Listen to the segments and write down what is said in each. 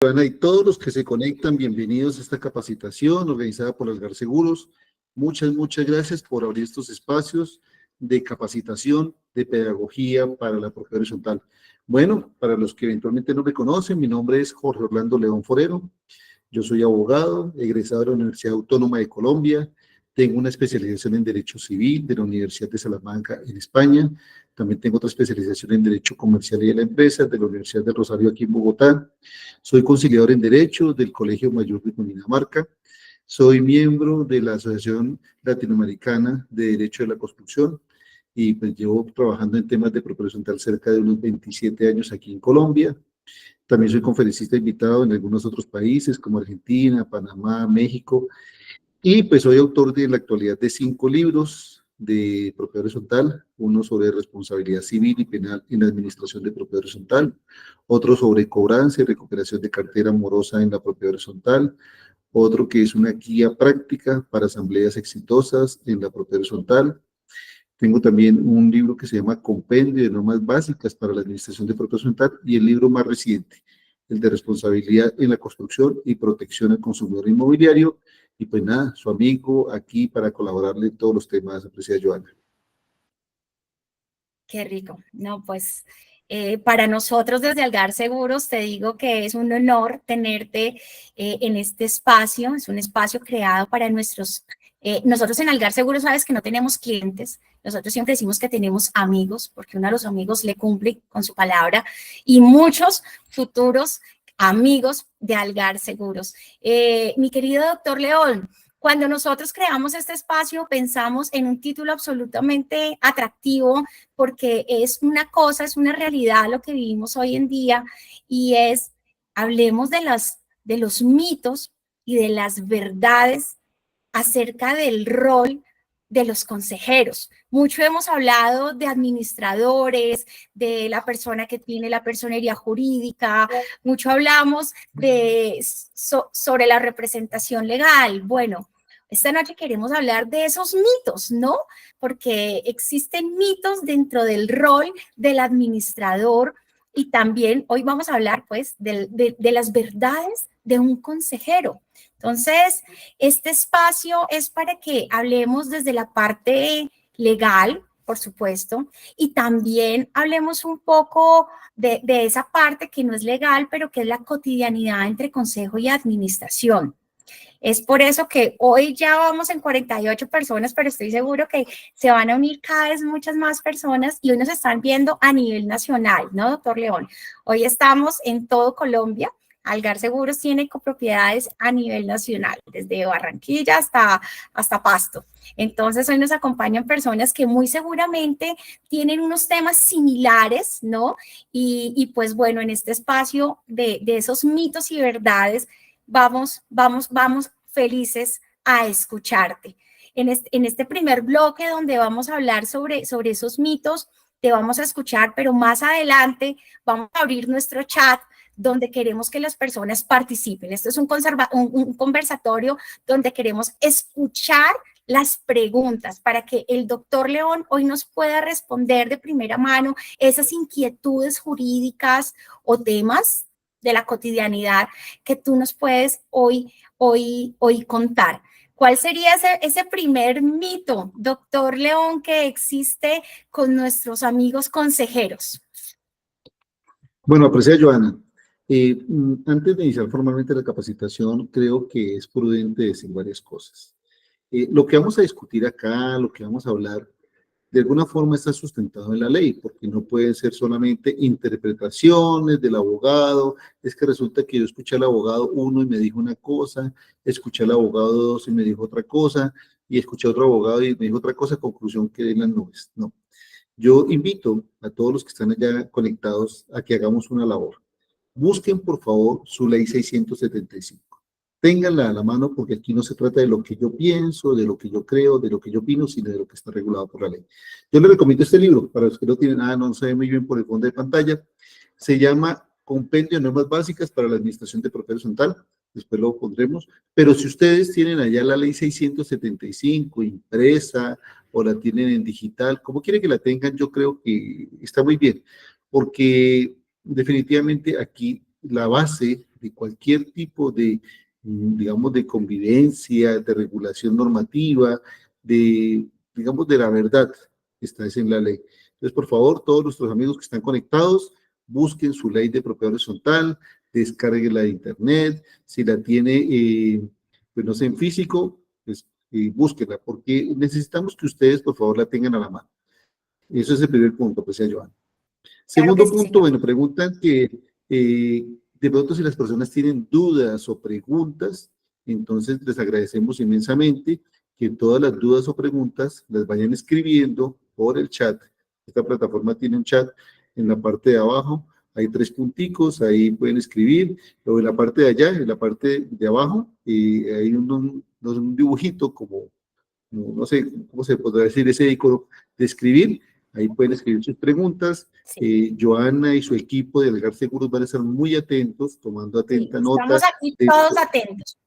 Joana, y todos los que se conectan, bienvenidos a esta capacitación organizada por Algar Seguros. Muchas gracias por abrir estos espacios de capacitación, de pedagogía para la propiedad horizontal. Bueno, para los que eventualmente no me conocen, mi nombre es Jorge Orlando León Forero. Yo soy abogado, egresado de la Universidad Autónoma de Colombia. Tengo una especialización en Derecho Civil de la Universidad de Salamanca en España. También tengo otra especialización en Derecho Comercial y de la Empresa de la Universidad del Rosario aquí en Bogotá. Soy conciliador en Derecho del Colegio Mayor de Cundinamarca. Soy miembro de la Asociación Latinoamericana de Derecho de la Construcción y pues llevo trabajando en temas de propiedad horizontal cerca de unos 27 años aquí en Colombia. También soy conferencista invitado en algunos otros países como Argentina, Panamá, México. Y pues soy autor de la actualidad de 5 libros de propiedad horizontal, uno sobre responsabilidad civil y penal en la administración de propiedad horizontal, otro sobre cobranza y recuperación de cartera morosa en la propiedad horizontal, otro que es una guía práctica para asambleas exitosas en la propiedad horizontal. Tengo también un libro que se llama Compendio de Normas Básicas para la Administración de Propiedad Horizontal y el libro más reciente, el de Responsabilidad en la Construcción y Protección al Consumidor Inmobiliario. Y pues nada, su amigo aquí para colaborarle en todos los temas, apreciada Joana. Qué rico. No, pues para nosotros desde Algar Seguros te digo que es un honor tenerte en este espacio. Es un espacio creado para nosotros en Algar Seguros sabes que no tenemos clientes. Nosotros siempre decimos que tenemos amigos, porque uno de los amigos le cumple con su palabra y muchos futuros amigos de Algar Seguros. Mi querido doctor León, cuando nosotros creamos este espacio, pensamos en un título absolutamente atractivo porque es una cosa, es una realidad lo que vivimos hoy en día y hablemos de los mitos y de las verdades acerca del rol de los consejeros. Mucho hemos hablado de administradores, de la persona que tiene la personería jurídica, mucho hablamos sobre la representación legal. Bueno, esta noche queremos hablar de esos mitos, ¿no? Porque existen mitos dentro del rol del administrador y también hoy vamos a hablar, pues, de las verdades de un consejero. Entonces, este espacio es para que hablemos desde la parte legal, por supuesto, y también hablemos un poco de esa parte que no es legal, pero que es la cotidianidad entre consejo y administración. Es por eso que hoy ya vamos en 48 personas, pero estoy seguro que se van a unir cada vez muchas más personas y hoy nos están viendo a nivel nacional, ¿no, doctor León? Hoy estamos en todo Colombia. Algar Seguros tiene copropiedades a nivel nacional, desde Barranquilla hasta Pasto. Entonces, hoy nos acompañan personas que muy seguramente tienen unos temas similares, ¿no? Y pues bueno, en este espacio de esos mitos y verdades, vamos felices a escucharte. En este primer bloque donde vamos a hablar sobre esos mitos, te vamos a escuchar, pero más adelante vamos a abrir nuestro chat donde queremos que las personas participen. Esto es un conversatorio donde queremos escuchar las preguntas para que el doctor León hoy nos pueda responder de primera mano esas inquietudes jurídicas o temas de la cotidianidad que tú nos puedes hoy contar. ¿Cuál sería ese primer mito, doctor León, que existe con nuestros amigos consejeros? Bueno, apreciada Joana, antes de iniciar formalmente la capacitación, creo que es prudente decir varias cosas. Lo que vamos a discutir acá, lo que vamos a hablar, de alguna forma está sustentado en la ley, porque no pueden ser solamente interpretaciones del abogado. Es que resulta que yo escuché al abogado 1 y me dijo una cosa, escuché al abogado 2 y me dijo otra cosa, y escuché a otro abogado y me dijo otra cosa, conclusión que en las nubes. No. Yo invito a todos los que están allá conectados a que hagamos una labor. Busquen, por favor, su ley 675. Ténganla a la mano porque aquí no se trata de lo que yo pienso, de lo que yo creo, de lo que yo opino, sino de lo que está regulado por la ley. Yo les recomiendo este libro, para los que no tienen nada, no se ve muy bien por el fondo de pantalla. Se llama Compendio de Normas Básicas para la Administración de Propiedad Horizontal. Después lo pondremos. Pero si ustedes tienen allá la ley 675 impresa o la tienen en digital, como quieren que la tengan, yo creo que está muy bien, porque definitivamente aquí la base de cualquier tipo de, digamos, de convivencia, de regulación normativa, de, digamos, de la verdad que está es en la ley. Entonces, por favor, todos nuestros amigos que están conectados, busquen su ley de propiedad horizontal, descárguenla de internet, si la tiene, pues no sé, en físico, pues búsquenla, porque necesitamos que ustedes, por favor, la tengan a la mano. Eso es el primer punto, pues, Joana. Claro que Segundo sí, punto, señor. bueno, preguntan que de pronto si las personas tienen dudas o preguntas, entonces les agradecemos inmensamente que todas las dudas o preguntas las vayan escribiendo por el chat. Esta plataforma tiene un chat en la parte de abajo, hay 3 punticos, ahí pueden escribir, o en la parte de allá, en la parte de abajo, hay un dibujito como, no sé cómo se podrá decir, ese icono de escribir. Ahí pueden escribir sus preguntas. Sí, Joana y su equipo de Algar Seguros van a estar muy atentos, tomando sí, atenta estamos nota aquí de todos atentos.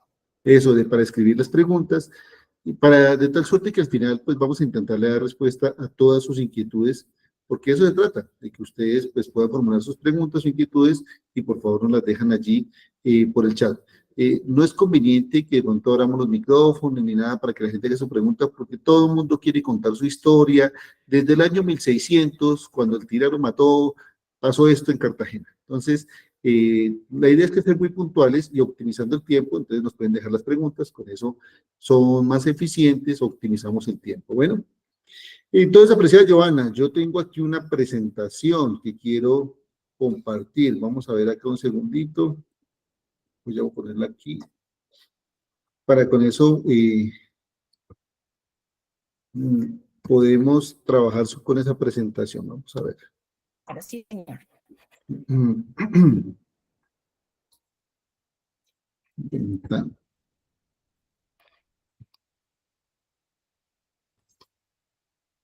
eso, para escribir las preguntas, y para, de tal suerte que al final pues vamos a intentarle dar respuesta a todas sus inquietudes, porque eso se trata, de que ustedes pues puedan formular sus preguntas o inquietudes y por favor nos las dejan allí por el chat. No es conveniente que de pronto abramos los micrófonos ni nada para que la gente haga su pregunta, porque todo el mundo quiere contar su historia. Desde el año 1600, cuando el tirano mató, pasó esto en Cartagena. Entonces, la idea es que estén muy puntuales y optimizando el tiempo, entonces nos pueden dejar las preguntas, con eso son más eficientes, optimizamos el tiempo. Bueno, entonces, apreciada Joana, yo tengo aquí una presentación que quiero compartir. Vamos a ver acá un segundito. Voy a ponerla aquí. Para con eso podemos trabajar con esa presentación. Vamos a ver. Ahora sí, señor.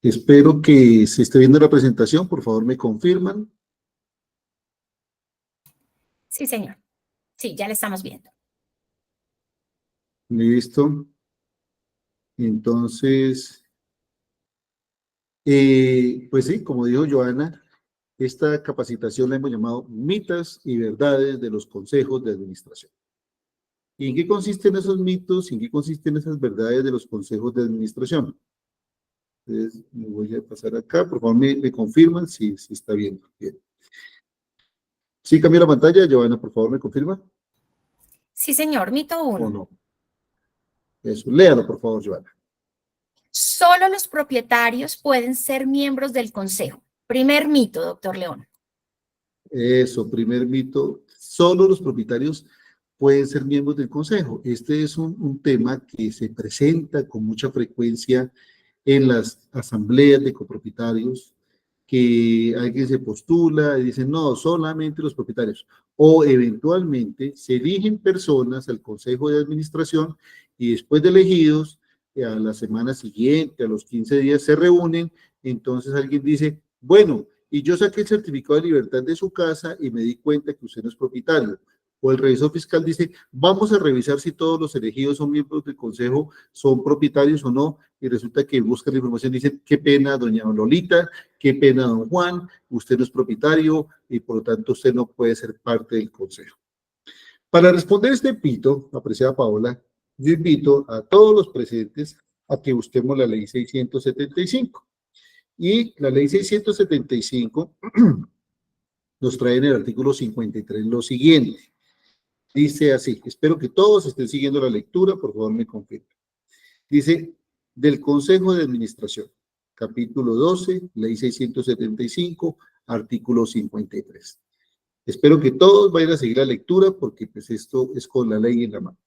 Espero que se esté viendo la presentación. Por favor, me confirman. Sí, señor. Sí, ya le estamos viendo. Listo. Entonces, pues sí, como dijo Joana, esta capacitación la hemos llamado Mitos y Verdades de los Consejos de Administración. ¿Y en qué consisten esos mitos y en qué consisten esas verdades de los consejos de administración? Entonces, me voy a pasar acá. Por favor, me confirman si está bien. Bien. ¿Sí cambió la pantalla, Joana? Por favor, ¿me confirma? Sí, señor. Mito ¿O 1. no? Eso, léalo, por favor, Joana. Solo los propietarios pueden ser miembros del consejo. Primer mito, doctor León. Eso, primer mito. Solo los propietarios pueden ser miembros del consejo. Este es un tema que se presenta con mucha frecuencia en las asambleas de copropietarios, que alguien se postula y dice, no, solamente los propietarios. O eventualmente se eligen personas al consejo de administración y después de elegidos, a la semana siguiente, a los 15 días se reúnen, entonces alguien dice, bueno, y yo saqué el certificado de libertad de su casa y me di cuenta que usted no es propietario. O el revisor fiscal dice, vamos a revisar si todos los elegidos son miembros del consejo, son propietarios o no, y resulta que busca la información y dice, qué pena, doña Lolita, qué pena, don Juan, usted no es propietario y por lo tanto usted no puede ser parte del consejo. Para responder este pito, apreciada Paola, yo invito a todos los presentes a que busquemos la ley 675. Y la ley 675 nos trae en el artículo 53 lo siguiente. Dice así, espero que todos estén siguiendo la lectura, por favor me confirmen. Dice, del Consejo de Administración, capítulo 12, ley 675, artículo 53. Espero que todos vayan a seguir la lectura porque pues esto es con la ley en la mano.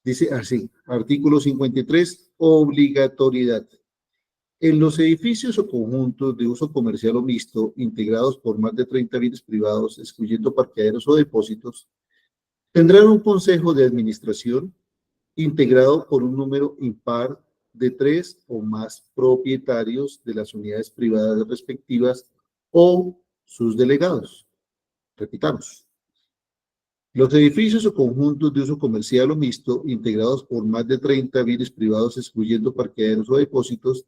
Dice así, artículo 53, obligatoriedad. En los edificios o conjuntos de uso comercial o mixto, integrados por más de 30 bienes privados, excluyendo parqueaderos o depósitos, tendrán un consejo de administración integrado por un número impar de 3 o más propietarios de las unidades privadas respectivas o sus delegados. Repitamos. Los edificios o conjuntos de uso comercial o mixto, integrados por más de 30 bienes privados, excluyendo parqueaderos o depósitos,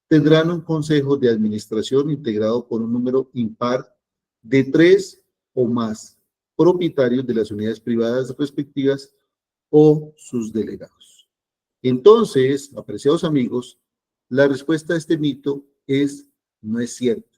tendrán un consejo de administración integrado por un número impar de 3 o más propietarios de las unidades privadas respectivas o sus delegados. Entonces, apreciados amigos, la respuesta a este mito es: no es cierto.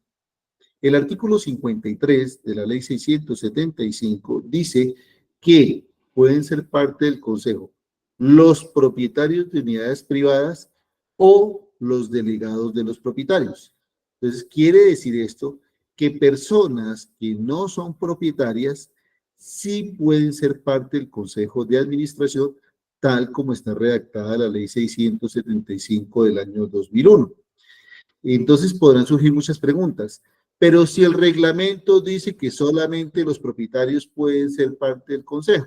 El artículo 53 de la Ley 675 dice que pueden ser parte del Consejo los propietarios de unidades privadas o los delegados de los propietarios. Entonces, quiere decir esto que personas que no son propietarias sí pueden ser parte del Consejo de Administración, tal como está redactada la Ley 675 del año 2001. Entonces podrán surgir muchas preguntas. Pero si el reglamento dice que solamente los propietarios pueden ser parte del consejo,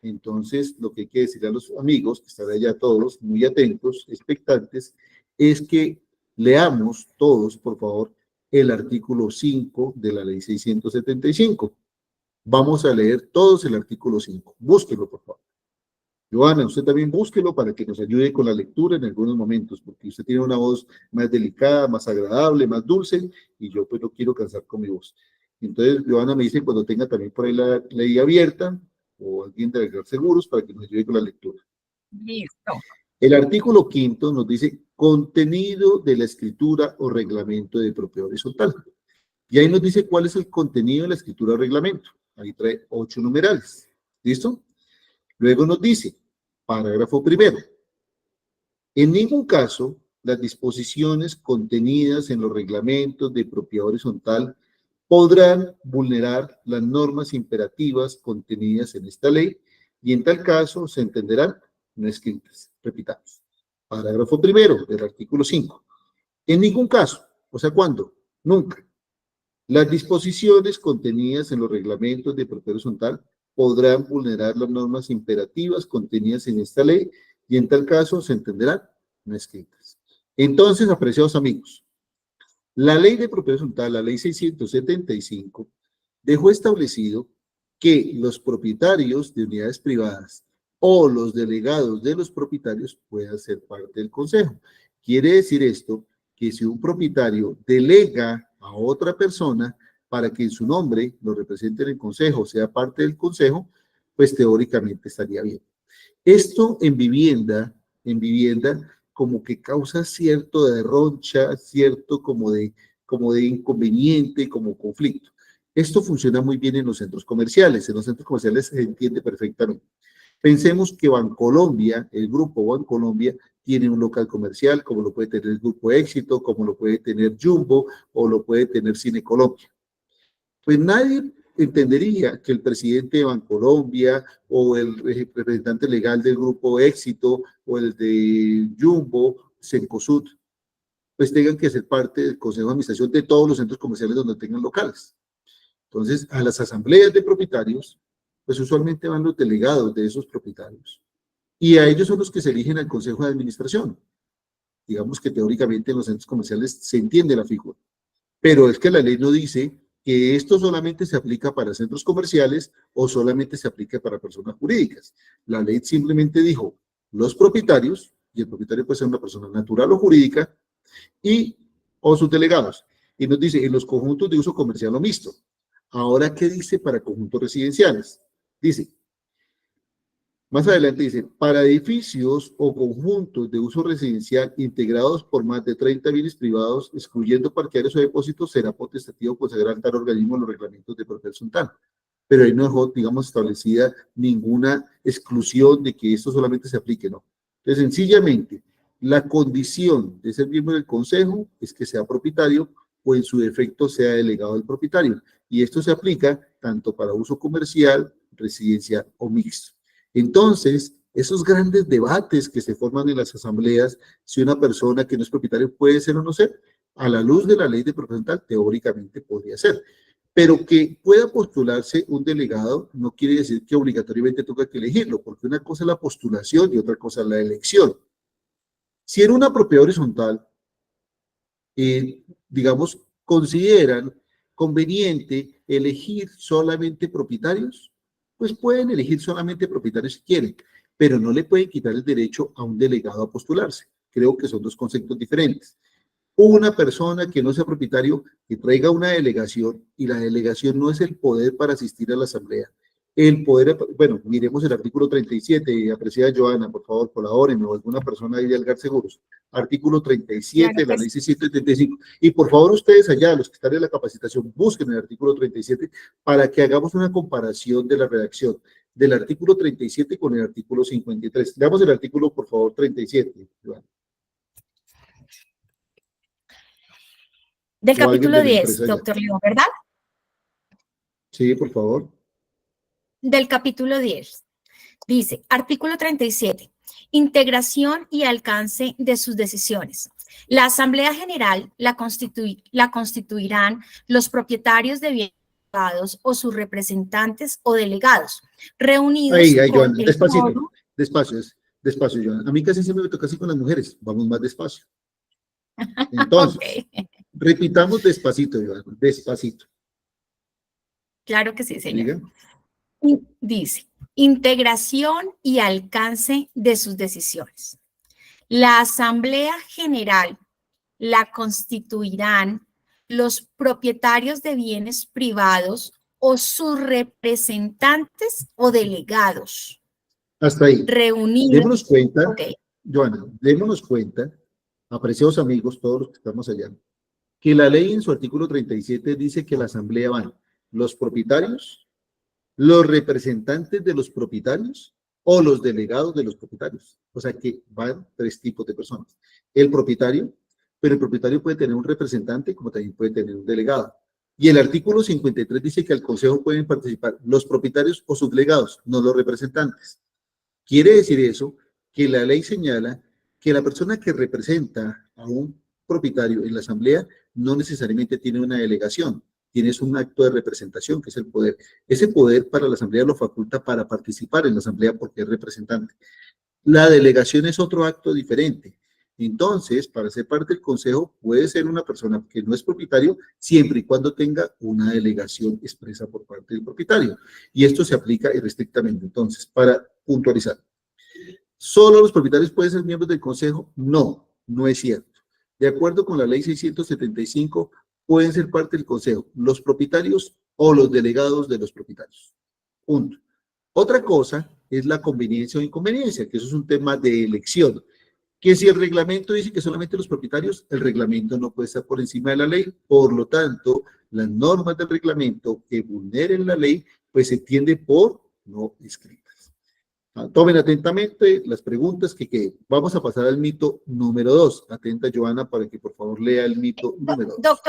entonces lo que hay que decir a los amigos, que están allá todos muy atentos, expectantes, es que leamos todos, por favor, el artículo 5 de la Ley 675. Vamos a leer todos el artículo 5. Búsquenlo, por favor. Joana, usted también búsquelo para que nos ayude con la lectura en algunos momentos, porque usted tiene una voz más delicada, más agradable, más dulce, y yo pues no quiero cansar con mi voz. Entonces, Joana me dice cuando tenga también por ahí la ley abierta, o alguien de Algar Seguros, para que nos ayude con la lectura. Listo. El artículo 5 nos dice contenido de la escritura o reglamento de propiedad horizontal. Y ahí nos dice cuál es el contenido de la escritura o reglamento. Ahí trae 8 numerales. ¿Listo? Luego nos dice, parágrafo primero, en ningún caso las disposiciones contenidas en los reglamentos de propiedad horizontal podrán vulnerar las normas imperativas contenidas en esta ley y en tal caso se entenderán no escritas. Repitamos. Parágrafo primero del artículo 5. En ningún caso, o sea, ¿cuándo? Nunca. Las disposiciones contenidas en los reglamentos de propiedad horizontal podrán vulnerar las normas imperativas contenidas en esta ley y en tal caso se entenderán no escritas. Entonces, apreciados amigos, la ley de propiedad horizontal, la ley 675, dejó establecido que los propietarios de unidades privadas o los delegados de los propietarios puedan ser parte del consejo. Quiere decir esto que si un propietario delega a otra persona para que en su nombre lo represente en el consejo, sea parte del consejo, pues teóricamente estaría bien. Esto en vivienda como que causa cierto derroncha, cierto como de inconveniente, como conflicto. Esto funciona muy bien en los centros comerciales. En los centros comerciales se entiende perfectamente. Pensemos que Bancolombia, el grupo Bancolombia, tiene un local comercial, como lo puede tener el Grupo Éxito, como lo puede tener Jumbo, o lo puede tener Cine Colombia. Pues nadie entendería que el presidente de Bancolombia o el representante legal del Grupo Éxito o el de Jumbo, Cencosud, pues tengan que ser parte del Consejo de Administración de todos los centros comerciales donde tengan locales. Entonces, a las asambleas de propietarios, pues usualmente van los delegados de esos propietarios. Y a ellos son los que se eligen al Consejo de Administración. Digamos que teóricamente en los centros comerciales se entiende la figura. Pero es que la ley no dice que esto solamente se aplica para centros comerciales o solamente se aplica para personas jurídicas. La ley simplemente dijo los propietarios, y el propietario puede ser una persona natural o jurídica, o sus delegados. Y nos dice en los conjuntos de uso comercial o mixto. Ahora, ¿qué dice para conjuntos residenciales? Dice, más adelante dice, para edificios o conjuntos de uso residencial integrados por más de 30 bienes privados, excluyendo parqueaderos o depósitos, será potestativo consagrar tal organismo los reglamentos de propiedad horizontal. Pero ahí no dejó, digamos, establecida ninguna exclusión de que esto solamente se aplique, no. Entonces, sencillamente, la condición de ser miembro del consejo es que sea propietario o en su defecto sea delegado del propietario. Y esto se aplica tanto para uso comercial, residencial o mixto. Entonces, esos grandes debates que se forman en las asambleas, si una persona que no es propietario puede ser o no ser, a la luz de la ley de propiedad horizontal, teóricamente podría ser. Pero que pueda postularse un delegado no quiere decir que obligatoriamente tenga que elegirlo, porque una cosa es la postulación y otra cosa es la elección. Si en una propiedad horizontal, digamos, consideran conveniente elegir solamente propietarios, pues pueden elegir solamente propietarios si quieren, pero no le pueden quitar el derecho a un delegado a postularse. Creo que son dos conceptos diferentes. Una persona que no sea propietario, que traiga una delegación, y la delegación no es el poder para asistir a la asamblea, El poder, bueno, miremos el artículo 37, apreciada Joana, por favor, colabórenme, o alguna persona ahí de Algar Seguros. Artículo 37 Claro de la que ley sí. 675. Y por favor, ustedes allá, los que están en la capacitación, busquen el artículo 37 para que hagamos una comparación de la redacción del artículo 37 con el artículo 53. Veamos el artículo, por favor, 37, Joana. Del O alguien capítulo de la 10, empresa allá. doctor León, ¿verdad? Sí, por favor. Del capítulo 10. Dice, artículo 37, integración y alcance de sus decisiones. La Asamblea General la constituirán los propietarios de bienes privados o sus representantes o delegados, reunidos Ahí, con Joana, el despacito, quórum. despacio, despacio, Joana. A mí casi siempre me toca así con las mujeres, vamos más despacio. Entonces, Ok, repitamos despacito, Joana, despacito. claro que sí, señor. Diga. Dice, integración y alcance de sus decisiones. La Asamblea General la constituirán los propietarios de bienes privados o sus representantes o delegados Hasta ahí. reunidos. Démonos cuenta, Ok, Joana, démonos cuenta, apreciados amigos, todos los que estamos allá, que la ley en su artículo 37 dice que la asamblea van los propietarios, los representantes de los propietarios o los delegados de los propietarios. O sea que van tres tipos de personas. El propietario, pero el propietario puede tener un representante como también puede tener un delegado. Y el artículo 53 dice que al consejo pueden participar los propietarios o subdelegados, no los representantes. Quiere decir eso que la ley señala que la persona que representa a un propietario en la asamblea no necesariamente tiene una delegación, tienes un acto de representación, que es el poder. Ese poder para la asamblea lo faculta para participar en la asamblea porque es representante. La delegación es otro acto diferente. Entonces, para ser parte del consejo, puede ser una persona que no es propietario siempre y cuando tenga una delegación expresa por parte del propietario. Y esto se aplica estrictamente. Entonces, para puntualizar, ¿solo los propietarios pueden ser miembros del consejo? No, no es cierto. De acuerdo con la ley 675, pueden ser parte del consejo los propietarios o los delegados de los propietarios. Punto. Otra cosa es la conveniencia o inconveniencia, que eso es un tema de elección. Que si el reglamento dice que solamente los propietarios, el reglamento no puede estar por encima de la ley. Por lo tanto, las normas del reglamento que vulneren la ley, pues se entiende por no escritas. Tomen atentamente las preguntas que queden. Vamos a pasar al mito número 2. Atenta, Joana, para que por favor lea el mito número 2.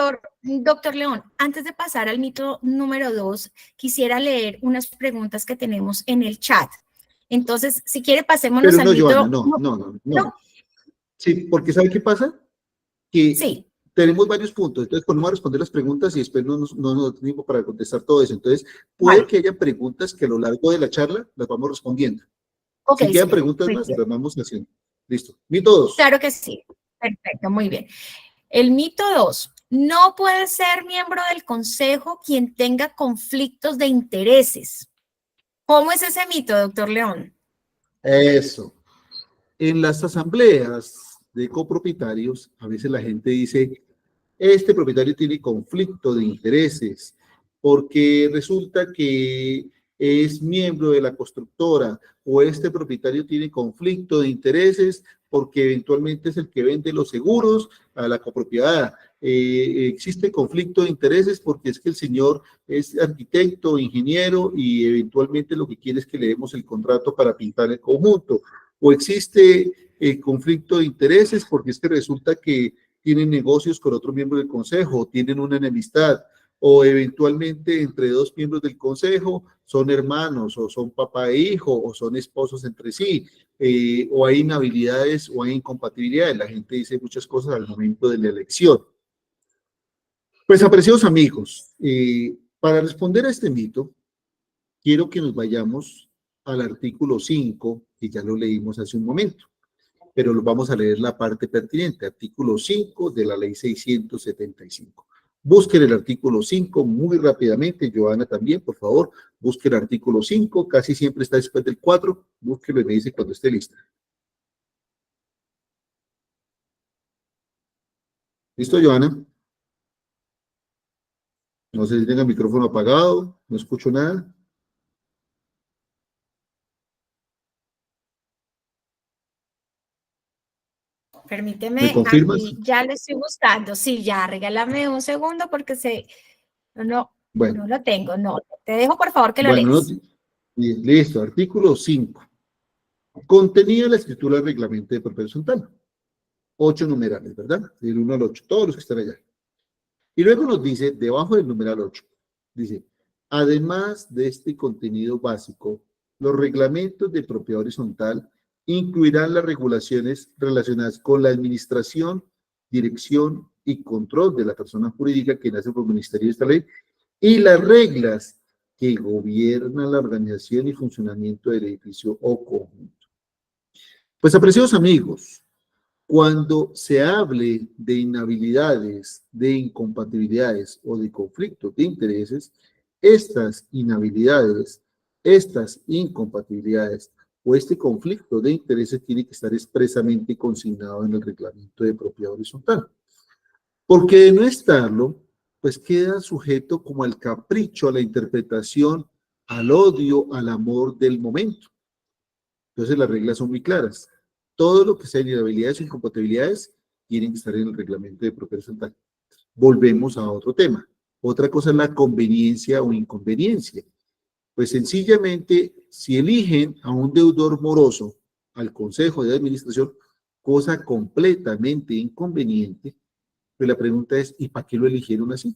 Doctor León, antes de pasar al mito número 2, quisiera leer unas preguntas que tenemos en el chat. Entonces, si quiere, pasémonos Pero al no, Joana, mito. no. Sí, porque ¿sabe qué pasa? Que Sí, tenemos varios puntos, entonces podemos responder las preguntas y después no nos da tiempo para contestar todo eso. Entonces, puede vale. que haya preguntas que a lo largo de la charla las vamos respondiendo. Ok, Si quedan señor. preguntas Muy más, bien. las vamos haciendo. Listo. Mito 2. Claro que sí. Perfecto, muy bien. El mito 2. No puede ser miembro del consejo quien tenga conflictos de intereses. ¿Cómo es ese mito, doctor León? Eso. En las asambleas de copropietarios, a veces la gente dice, este propietario tiene conflicto de intereses porque resulta que es miembro de la constructora o este propietario tiene conflicto de intereses porque eventualmente es el que vende los seguros a la copropiedad. Existe conflicto de intereses porque es que el señor es arquitecto, ingeniero y eventualmente lo que quiere es que le demos el contrato para pintar el conjunto. O existe conflicto de intereses porque es que resulta que tienen negocios con otro miembro del consejo, tienen una enemistad, o eventualmente entre dos miembros del consejo son hermanos, o son papá e hijo, o son esposos entre sí, o hay inhabilidades o hay incompatibilidades. La gente dice muchas cosas al momento de la elección. Pues, apreciados amigos, para responder a este mito, quiero que nos vayamos al artículo 5, que ya lo leímos hace un momento, pero vamos a leer la parte pertinente, artículo 5 de la ley 675. Busquen el artículo 5 muy rápidamente, Joana también, por favor, busquen el artículo 5, casi siempre está después del 4, búsquelo y me dice cuando esté lista. ¿Listo, Joana? No sé si tenga el micrófono apagado, no escucho nada. permíteme, ¿Me confirmas? aquí ya le estoy buscando. Sí, ya, regálame un segundo porque no Bueno, lo tengo, no. Te dejo por favor que lo bueno, lees. listo, artículo 5. Contenido de la escritura del reglamento de propiedad horizontal. 8 numerales, ¿verdad? Del 1 al 8, todos los que están allá. Y luego nos dice, debajo del numeral 8, dice, además de este contenido básico, los reglamentos de propiedad horizontal incluirán las regulaciones relacionadas con la administración, dirección y control de la persona jurídica que nace por el ministerio de esta ley y las reglas que gobiernan la organización y funcionamiento del edificio o conjunto. Pues, apreciados amigos, cuando se hable de inhabilidades, de incompatibilidades o de conflictos de intereses, estas inhabilidades, estas incompatibilidades o este conflicto de intereses tiene que estar expresamente consignado en el reglamento de propiedad horizontal. Porque de no estarlo, pues queda sujeto como al capricho, a la interpretación, al odio, al amor del momento. Entonces las reglas son muy claras. Todo lo que sea inhabilidades o incompatibilidades tienen que estar en el reglamento de propiedad horizontal. Volvemos a otro tema. Otra cosa es la conveniencia o inconveniencia. Pues sencillamente, si eligen a un deudor moroso al consejo de administración, cosa completamente inconveniente, pues la pregunta es, ¿y para qué lo eligieron así?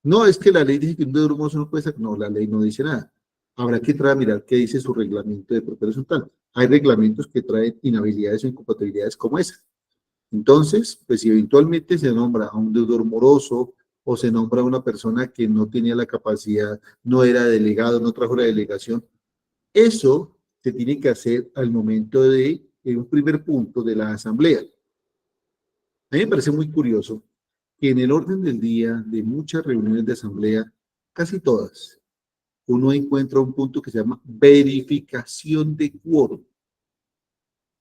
No, es que la ley dice que un deudor moroso no puede ser. No, la ley no dice nada. Habrá que entrar a mirar qué dice su reglamento de propiedad horizontal. Hay reglamentos que traen inhabilidades o incompatibilidades como esa. Entonces, pues si eventualmente se nombra a un deudor moroso o se nombra a una persona que no tenía la capacidad, no era delegado, no trajo la delegación, eso se tiene que hacer al momento de un primer punto de la asamblea. A mí me parece muy curioso que en el orden del día de muchas reuniones de asamblea, casi todas, uno encuentra un punto que se llama verificación de quórum.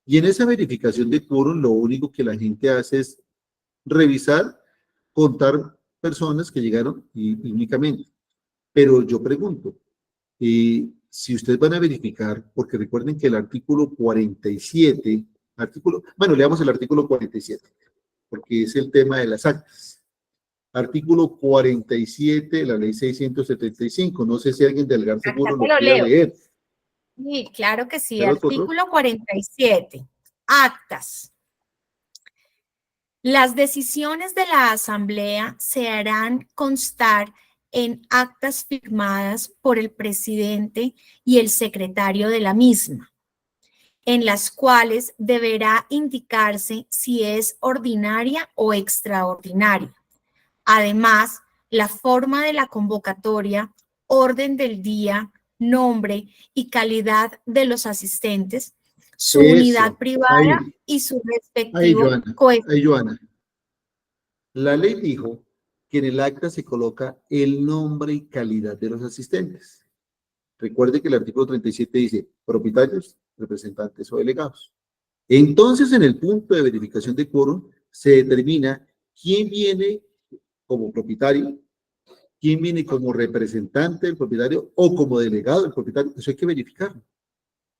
Y en esa verificación de quórum, lo único que la gente hace es revisar, contar personas que llegaron y únicamente. Pero yo pregunto, si ustedes van a verificar, porque recuerden que el artículo 47, bueno, leamos el artículo 47, porque es el tema de las actas. Artículo 47 de la ley 675. No sé si alguien del Gar Acá Seguro te lo lo quiera leo. leer. Sí, claro que sí. ¿Ya lo corro? Artículo 47. Actas. Las decisiones de la Asamblea se harán constar en actas firmadas por el presidente y el secretario de la misma, en las cuales deberá indicarse si es ordinaria o extraordinaria. Además, la forma de la convocatoria, orden del día, nombre y calidad de los asistentes, su unidad Eso, privada y su ahí, respectivo Joana, coeficiente. ahí, Joana. La ley dijo que en el acta se coloca el nombre y calidad de los asistentes. Recuerde que el artículo 37 dice propietarios, representantes o delegados. Entonces, en el punto de verificación de quórum, se determina quién viene como propietario, quién viene como representante del propietario o como delegado del propietario. Eso hay que verificarlo.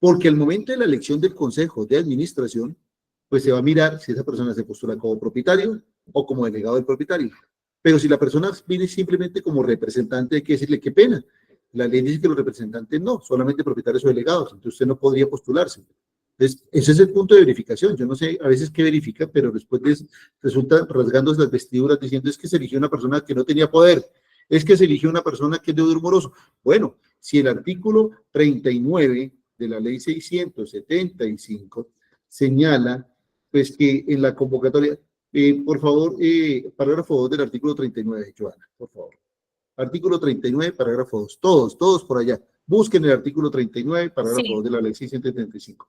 Porque al momento de la elección del consejo de administración, pues se va a mirar si esa persona se postula como propietario o como delegado del propietario. Pero si la persona viene simplemente como representante, hay que decirle qué pena. La ley dice que los representantes no, solamente propietarios o delegados, entonces usted no podría postularse. Entonces, ese es el punto de verificación. Yo no sé a veces qué verifica, pero después resulta rasgándose las vestiduras diciendo es que se eligió una persona que no tenía poder, es que se eligió una persona que es deudor moroso. Bueno, si el artículo 39 de la ley 675 señala pues que en la convocatoria, por favor, parágrafo 2 del artículo 39, Joana, por favor. Artículo 39, parágrafo 2. Todos por allá. Busquen el artículo 39, parágrafo 2 Sí, de la ley 675.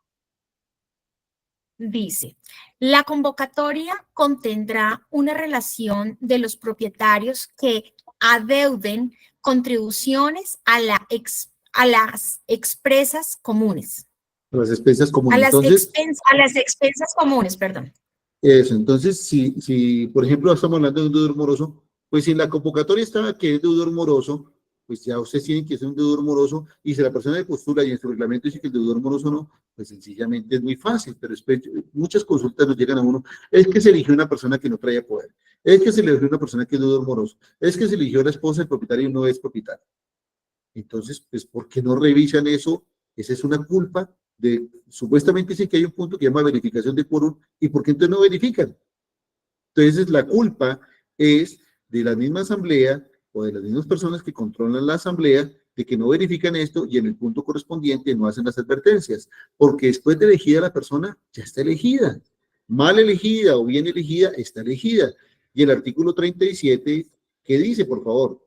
dice, la convocatoria contendrá una relación de los propietarios que adeuden contribuciones a las expresas comunes. Las expensas A comunes. las, Entonces, a las expensas comunes, perdón. eso. Entonces, si por ejemplo estamos hablando de un deudor moroso, pues si en la convocatoria estaba que es deudor moroso, pues ya ustedes tienen que ser un deudor moroso, y si la persona le postula y en su reglamento dice que el deudor moroso no, pues sencillamente es muy fácil, pero muchas consultas nos llegan a uno, es que se eligió una persona que no traía poder, es que se eligió una persona que es deudor moroso, es que se eligió la esposa del propietario y no es propietario. Entonces, pues, ¿por qué no revisan eso? Esa es una culpa supuestamente sí que hay un punto que llama verificación de quórum, ¿y por qué entonces no verifican? Entonces, la culpa es de la misma asamblea o de las mismas personas que controlan la asamblea de que no verifican esto y en el punto correspondiente no hacen las advertencias, porque después de elegida la persona, ya está elegida. Mal elegida o bien elegida, está elegida. Y el artículo 37, ¿qué dice, por favor?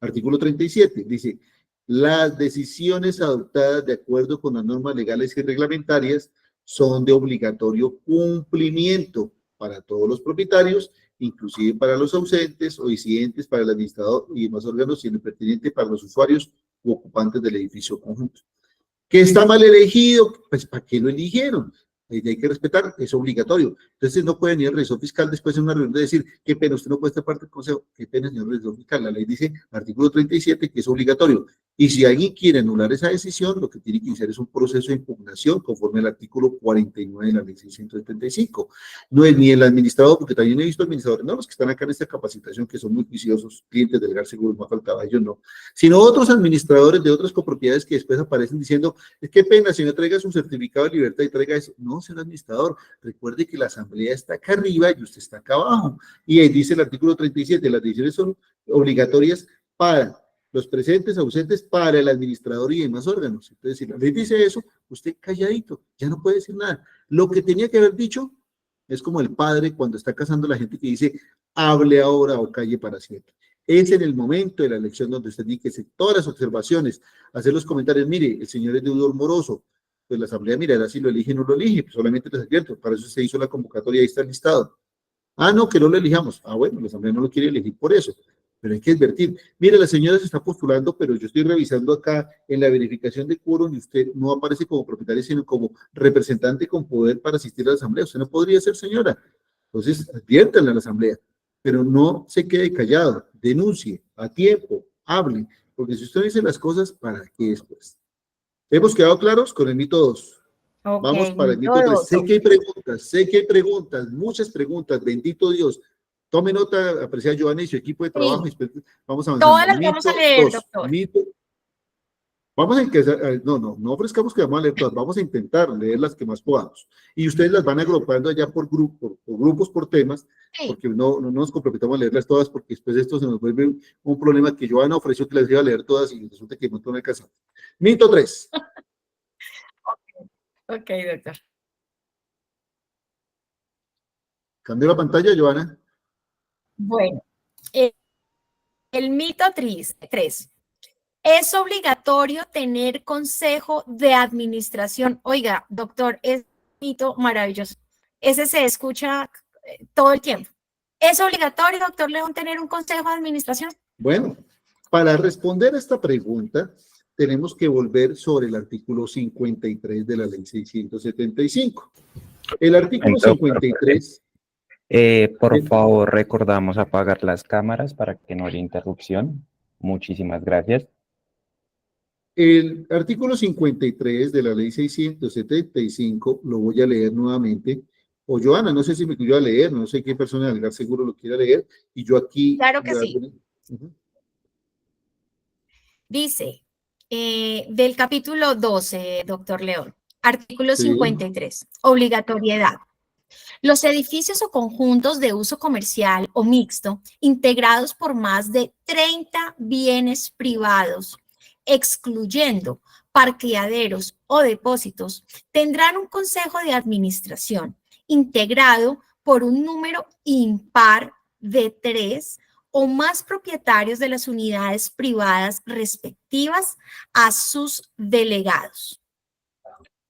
Artículo 37, dice, las decisiones adoptadas de acuerdo con las normas legales y reglamentarias son de obligatorio cumplimiento para todos los propietarios, inclusive para los ausentes o disidentes, para el administrador y demás órganos, siendo pertinente para los usuarios u ocupantes del edificio conjunto. ¿Que está mal elegido? Pues ¿para qué lo eligieron? Hay que respetar, es obligatorio. Entonces no puede venir el revisor fiscal después en una reunión de decir, qué pena, usted no puede estar parte del consejo. Qué pena, señor revisor fiscal. La ley dice, artículo 37, que es obligatorio. Y si alguien quiere anular esa decisión, lo que tiene que iniciar es un proceso de impugnación conforme al artículo 49 de la ley 675. No es ni el administrador, porque también he visto administradores, no los que están acá en esta capacitación, que son muy juiciosos, clientes del GAR Seguros, más faltaba, ellos no, sino otros administradores de otras copropiedades que después aparecen diciendo, qué pena, señor, traiga su certificado de libertad y traiga eso. No, señor administrador, recuerde que la asamblea está acá arriba y usted está acá abajo. Y ahí dice el artículo 37, las decisiones son obligatorias para los presentes, ausentes, para el administrador y demás órganos. Entonces, si la ley dice eso, usted calladito, ya no puede decir nada. Lo que tenía que haber dicho es como el padre cuando está casando a la gente que dice, hable ahora o calle para siempre. Es en el momento de la elección donde usted tiene que hacer todas las observaciones, hacer los comentarios, mire, el señor es deudor moroso, pues la asamblea mirará si lo elige o no lo elige, pues solamente les advierto, para eso se hizo la convocatoria, ahí está el listado. Ah, no, que no lo elijamos. Ah, bueno, la asamblea no lo quiere elegir por eso, pero hay que advertir. Mire, la señora se está postulando, pero yo estoy revisando acá en la verificación de quórum y usted no aparece como propietario, sino como representante con poder para asistir a la asamblea. Usted no podría ser señora. Entonces, adviértanle a la asamblea, pero no se quede callado, denuncie a tiempo, hable, porque si usted dice las cosas, ¿para qué después? ¿Hemos quedado claros con el mito 2? Ok, Vamos para el mito 3. Sé que hay preguntas, muchas preguntas, bendito Dios. Tome nota, apreciada Joana y su equipo de trabajo. Sí, Vamos avanzando. todas las vamos a leer, doctor. Vamos a empezar, no ofrezcamos que vamos a leer todas, vamos a intentar leer las que más podamos. Y ustedes las van agrupando allá por grupos, por temas, Sí. porque no nos comprometamos a leerlas todas, porque después esto se nos vuelve un problema que Joana ofreció que las iba a leer todas y resulta que no me alcanzamos. Mito 3. Ok, doctor. Cambio la pantalla, Joana. Bueno, el mito 3. Es obligatorio tener consejo de administración. Oiga, doctor, es un mito maravilloso. Ese se escucha todo el tiempo. ¿Es obligatorio, doctor León, tener un consejo de administración? Bueno, para responder a esta pregunta, tenemos que volver sobre el artículo 53 de la ley 675. El artículo 53... por favor, recordamos apagar las cámaras para que no haya interrupción. Muchísimas gracias. El artículo 53 de la ley 675, lo voy a leer nuevamente, o Joana, no sé si me quiero leer, no sé qué persona del GAR seguro lo quiera leer, y yo aquí... Claro que sí. Dice, del capítulo 12, doctor León, artículo 53, obligatoriedad. Los edificios o conjuntos de uso comercial o mixto, integrados por más de 30 bienes privados, excluyendo parqueaderos o depósitos, tendrán un consejo de administración integrado por un número impar de 3 o más propietarios de las unidades privadas respectivas a sus delegados.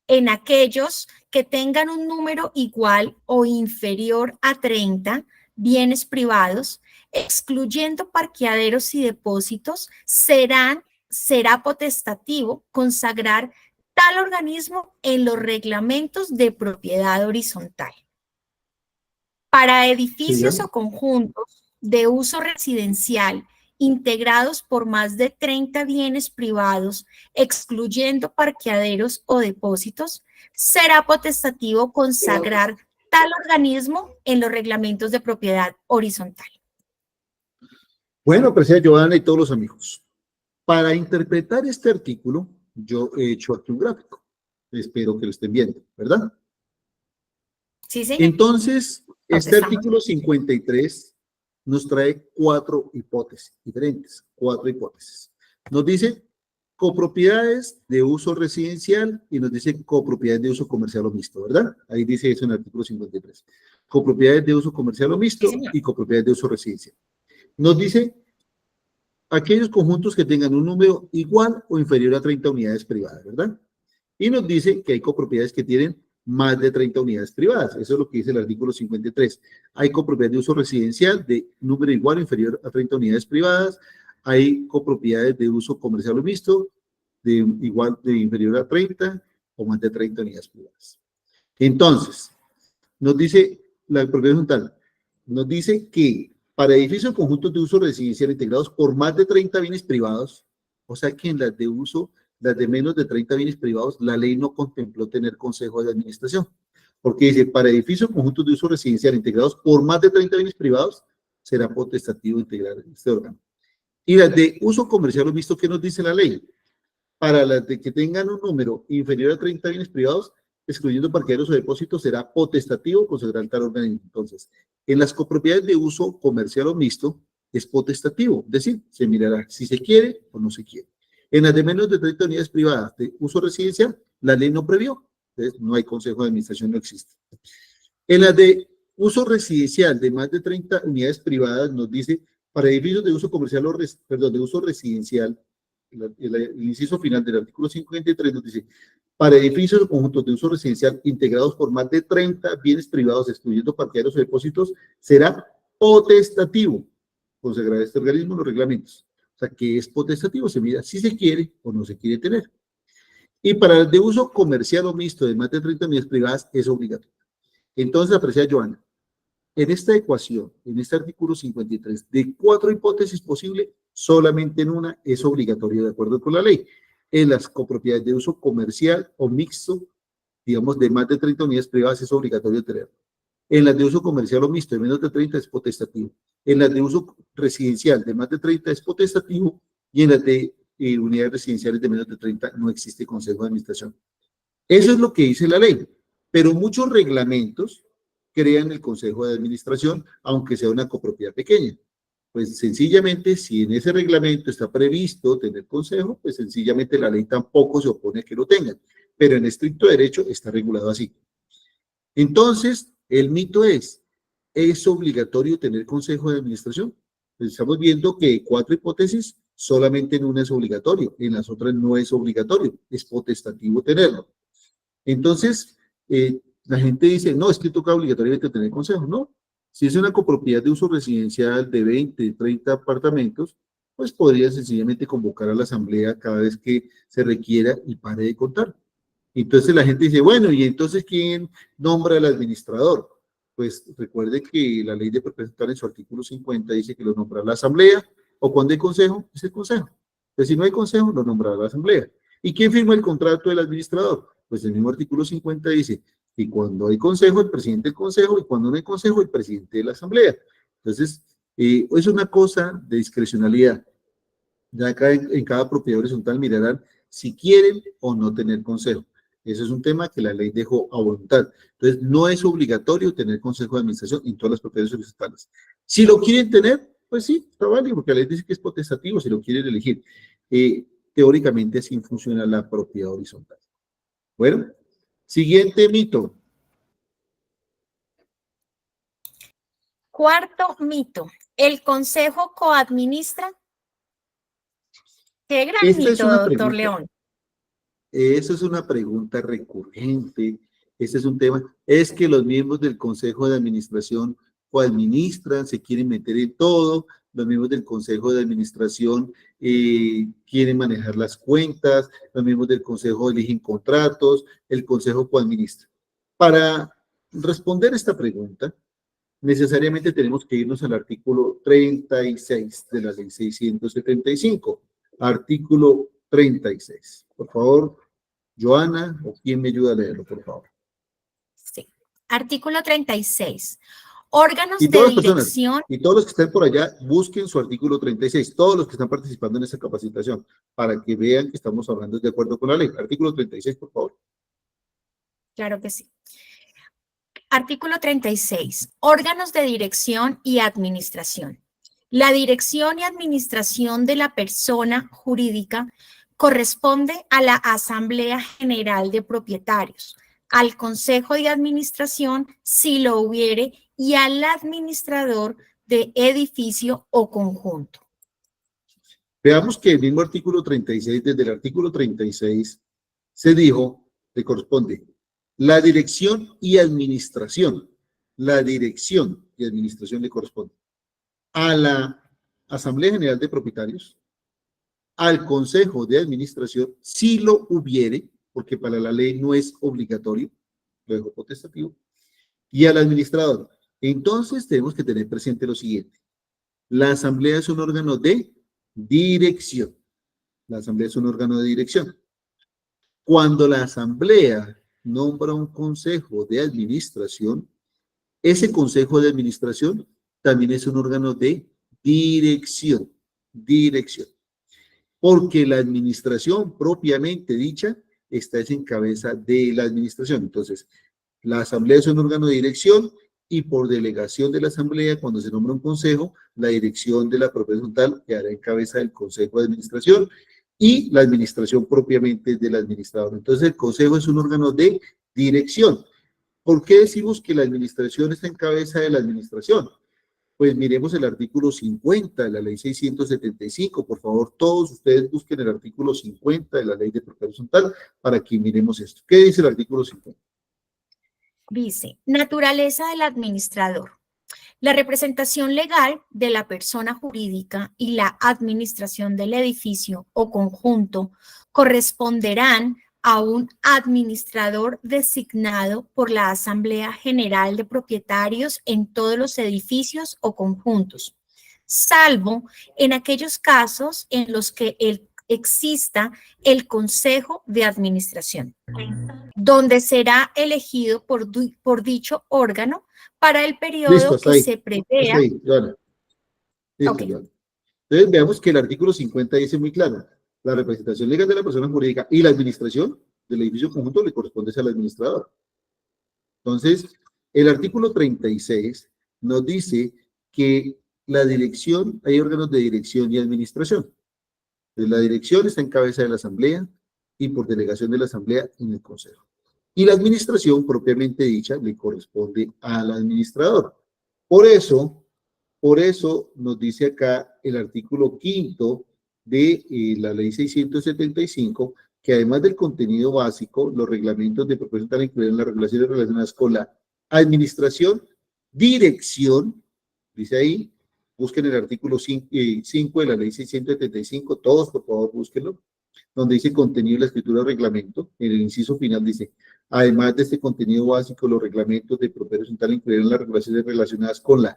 En aquellos que tengan un número igual o inferior a 30 bienes privados, excluyendo parqueaderos y depósitos, será potestativo consagrar tal organismo en los reglamentos de propiedad horizontal. Para edificios o conjuntos de uso residencial integrados por más de 30 bienes privados, excluyendo parqueaderos o depósitos, será potestativo consagrar tal organismo en los reglamentos de propiedad horizontal. Bueno, apreciada Joana y todos los amigos, para interpretar este artículo, yo he hecho aquí un gráfico. Espero que lo estén viendo, ¿verdad? Sí, señor. Entonces, este Estamos. artículo 53 nos trae 4 hipótesis diferentes, 4 hipótesis. Nos dice copropiedades de uso residencial y nos dice copropiedades de uso comercial o mixto, ¿verdad? Ahí dice eso en el artículo 53. Copropiedades de uso comercial o mixto Sí, y copropiedades de uso residencial. Nos dice aquellos conjuntos que tengan un número igual o inferior a 30 unidades privadas, ¿verdad? Y nos dice que hay copropiedades que tienen más de 30 unidades privadas. Eso es lo que dice el artículo 53. Hay copropiedades de uso residencial de número igual o inferior a 30 unidades privadas. Hay copropiedades de uso comercial o mixto de inferior a 30 o más de 30 unidades privadas. Entonces, nos dice la propiedad horizontal, nos dice que para edificios conjuntos de uso residencial integrados por más de 30 bienes privados, o sea que en las de uso, las de menos de 30 bienes privados, la ley no contempló tener consejo de administración, porque dice, para edificios conjuntos de uso residencial integrados por más de 30 bienes privados, será potestativo integrar este órgano. Y las de uso comercial o mixto, ¿qué nos dice la ley? Para las de que tengan un número inferior a 30 bienes privados, excluyendo parqueaderos o depósitos, será potestativo consagrar tal organismo. Entonces, en las copropiedades de uso comercial o mixto, es potestativo, es decir, se mirará si se quiere o no se quiere. En las de menos de 30 unidades privadas de uso residencial, la ley no previó, entonces no hay consejo de administración, no existe. En las de uso residencial de más de 30 unidades privadas, nos dice, para edificios de uso comercial o, de uso residencial, el inciso final del artículo 53 nos dice, para edificios o conjuntos de uso residencial integrados por más de 30 bienes privados, excluyendo parqueaderos o depósitos, será potestativo consagrar este organismo en los reglamentos. O sea, que es potestativo, se mira si se quiere o no se quiere tener. Y para el de uso comercial o mixto de más de 30 unidades privadas es obligatorio. Entonces, apreciada Joana, en esta ecuación, en este artículo 53, de 4 hipótesis posibles, solamente en una es obligatorio de acuerdo con la ley. En las copropiedades de uso comercial o mixto, digamos, de más de 30 unidades privadas es obligatorio tenerlo. En las de uso comercial o mixto de menos de 30 es potestativo. En las de uso residencial de más de 30 es potestativo y en las de unidades residenciales de menos de 30 no existe consejo de administración. Eso es lo que dice la ley, pero muchos reglamentos crean el consejo de administración, aunque sea una copropiedad pequeña. Pues sencillamente, si en ese reglamento está previsto tener consejo, pues sencillamente la ley tampoco se opone a que lo tengan, pero en estricto derecho está regulado así. Entonces, el mito ¿es obligatorio tener consejo de administración? Pues estamos viendo que 4 hipótesis, solamente en una es obligatorio, en las otras no es obligatorio, es potestativo tenerlo. Entonces, la gente dice, no, es que toca obligatoriamente tener consejo. No, si es una copropiedad de uso residencial de 20, 30 apartamentos, pues podría sencillamente convocar a la asamblea cada vez que se requiera y pare de contar. Entonces la gente dice, bueno, ¿y entonces quién nombra al administrador? Pues recuerde que la ley de propiedad en su artículo 50 dice que lo nombra la asamblea, o cuando hay consejo, es el consejo. Entonces si no hay consejo, lo nombra la asamblea. ¿Y quién firma el contrato del administrador? Pues el mismo artículo 50 dice que cuando hay consejo, el presidente del consejo, y cuando no hay consejo, el presidente de la asamblea. Entonces, es una cosa de discrecionalidad. Ya acá en cada propiedad horizontal mirarán si quieren o no tener consejo. Ese es un tema que la ley dejó a voluntad. Entonces, no es obligatorio tener consejo de administración en todas las propiedades horizontales. Si lo quieren tener, pues sí, está válido, porque la ley dice que es potestativo si lo quieren elegir. Teóricamente así funciona la propiedad horizontal. Bueno, siguiente mito. Cuarto mito. ¿El consejo coadministra? Qué gran Esta es mito, una doctor pregunta. León. Eso es una pregunta recurrente. Ese es un tema. Es que los miembros del Consejo de Administración coadministran, se quieren meter en todo. Los miembros del Consejo de Administración quieren manejar las cuentas. Los miembros del Consejo eligen contratos. El Consejo coadministra. Para responder esta pregunta, necesariamente tenemos que irnos al artículo 36 de la ley 675. Artículo 36. Por favor, Joana, o quién me ayuda a leerlo, por favor. Sí. Artículo 36. Órganos Y de todas las personas, dirección. y todos los que estén por allá, busquen su artículo 36, todos los que están participando en esta capacitación, para que vean que estamos hablando de acuerdo con la ley. Artículo 36, por favor. Claro que sí. Artículo 36. Órganos de dirección y administración. La dirección y administración de la persona jurídica corresponde a la Asamblea General de Propietarios, al Consejo de Administración, si lo hubiere, y al administrador de edificio o conjunto. Veamos que el mismo artículo 36, desde el artículo 36, se dijo, le corresponde la dirección y administración. La dirección y administración le corresponde a la Asamblea General de Propietarios, al Consejo de Administración, si lo hubiere, porque para la ley no es obligatorio, lo dejo potestativo, y al administrador. Entonces tenemos que tener presente lo siguiente. La Asamblea es un órgano de dirección. La Asamblea es un órgano de dirección. Cuando la Asamblea nombra un consejo de administración, ese consejo de administración también es un órgano de dirección. Dirección. Porque la administración propiamente dicha está en cabeza de la administración. Entonces, la Asamblea es un órgano de dirección y por delegación de la Asamblea, cuando se nombra un consejo, la dirección de la propiedad horizontal quedará en cabeza del Consejo de Administración y la administración propiamente del administrador. Entonces, el Consejo es un órgano de dirección. ¿Por qué decimos que la administración está en cabeza de la administración? Pues miremos el artículo 50 de la ley 675. Por favor, todos ustedes busquen el artículo 50 de la ley de propiedad horizontal para que miremos esto. ¿Qué dice el artículo 50? Dice, naturaleza del administrador. La representación legal de la persona jurídica y la administración del edificio o conjunto corresponderán a un administrador designado por la Asamblea General de Propietarios en todos los edificios o conjuntos, salvo en aquellos casos en los que exista el Consejo de Administración, donde será elegido por dicho órgano para el periodo que se prevea. Listo, Okay. Joana. Entonces veamos que el artículo 50 dice muy claro, la representación legal de la persona jurídica y la administración del edificio conjunto le corresponde al administrador. Entonces, el artículo 36 nos dice que la dirección, hay órganos de dirección y administración. Entonces, la dirección está en cabeza de la Asamblea y por delegación de la Asamblea en el Consejo. Y la administración propiamente dicha le corresponde al administrador. Por eso nos dice acá el artículo 5 de la ley 675, que además del contenido básico, los reglamentos de propiedad horizontal incluyen las regulaciones relacionadas con la administración, dirección, dice ahí, busquen el artículo 5 de la ley 675, todos por favor búsquenlo, donde dice contenido de la escritura de reglamento, en el inciso final dice, además de este contenido básico, los reglamentos de propiedad horizontal incluyen las regulaciones relacionadas con la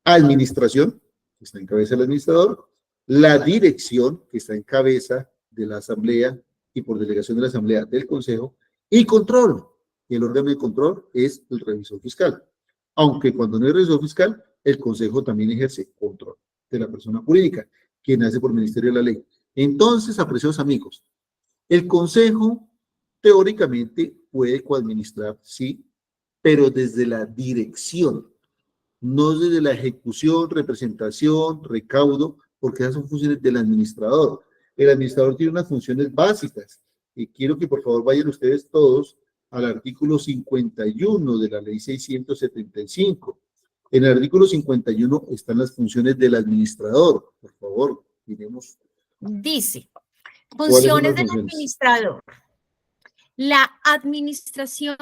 administración, que está en cabeza del administrador, la dirección, que está en cabeza de la Asamblea y por delegación de la Asamblea del Consejo, y control, y el órgano de control es el revisor fiscal. Aunque cuando no hay revisor fiscal, el Consejo también ejerce control de la persona jurídica, quien hace por Ministerio de la Ley. Entonces, apreciados amigos, el Consejo teóricamente puede coadministrar, sí, pero desde la dirección, no desde la ejecución, representación, recaudo, porque esas son funciones del administrador. El administrador tiene unas funciones básicas, y quiero que por favor vayan ustedes todos al artículo 51 de la ley 675. En el artículo 51 están las funciones del administrador. Por favor, miremos. Dice, funciones del funciones? administrador. La administración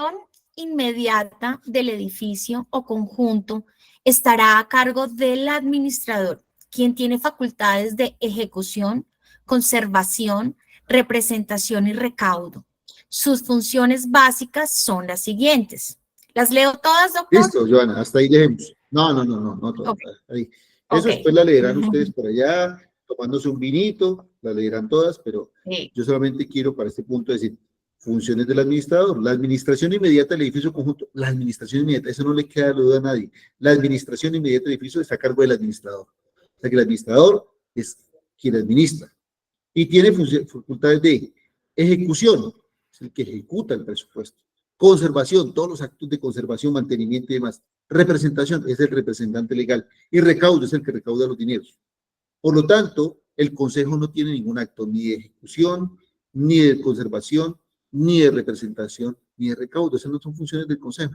inmediata del edificio o conjunto estará a cargo del administrador, quien tiene facultades de ejecución, conservación, representación y recaudo. Sus funciones básicas son las siguientes. ¿Las leo todas, doctor? Listo, Joana, hasta ahí dejemos. No, todas. Ok, Ahí. Eso ok. después la leerán ustedes por allá, tomándose un vinito, la leerán todas, pero Sí. yo solamente quiero para este punto decir, funciones del administrador, la administración inmediata del edificio conjunto, la administración inmediata, eso no le queda duda a nadie, la administración inmediata del edificio está a cargo del administrador, o sea que el administrador es quien administra y tiene facultades de ejecución, es el que ejecuta el presupuesto, conservación, todos los actos de conservación, mantenimiento y demás, representación es el representante legal y recaudo es el que recauda los dineros. Por lo tanto, el Consejo no tiene ningún acto ni de ejecución, ni de conservación, ni de representación, ni de recaudo. Esas no son funciones del Consejo.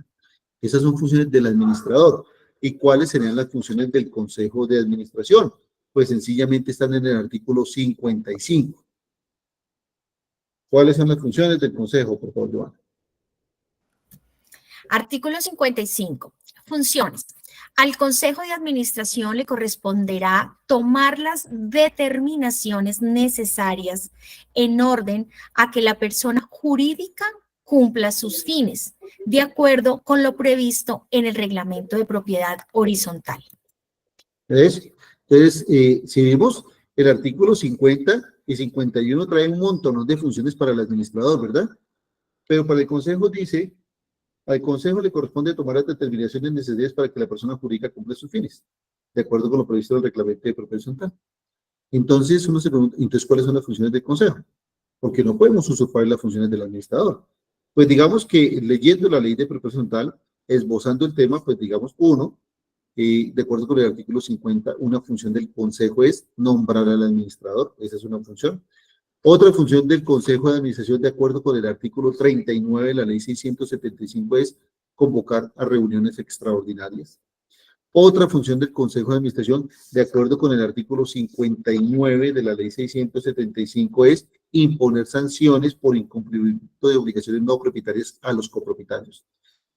Esas son funciones del administrador. ¿Y cuáles serían las funciones del Consejo de Administración? Pues sencillamente están en el artículo 55. ¿Cuáles son las funciones del Consejo, por favor, Joana? Artículo 55. Funciones. Al Consejo de Administración le corresponderá tomar las determinaciones necesarias en orden a que la persona jurídica cumpla sus fines, de acuerdo con lo previsto en el reglamento de propiedad horizontal. ¿Ves? Entonces, si vemos el artículo 50 y 51 traen un montón de funciones para el administrador, ¿verdad? Pero para el Consejo dice, al Consejo le corresponde tomar las determinaciones necesarias para que la persona jurídica cumpla sus fines, de acuerdo con lo previsto en el reglamento de propiedad horizontal. Entonces, uno se pregunta, entonces, ¿cuáles son las funciones del Consejo? Porque no podemos usurpar las funciones del administrador. Pues digamos que leyendo la ley de propiedad horizontal, esbozando el tema, pues digamos, uno, de acuerdo con el artículo 50, una función del Consejo es nombrar al administrador, esa es una función. Otra función del Consejo de Administración, de acuerdo con el artículo 39 de la Ley 675, es convocar a reuniones extraordinarias. Otra función del Consejo de Administración, de acuerdo con el artículo 59 de la Ley 675, es imponer sanciones por incumplimiento de obligaciones no propietarias a los copropietarios.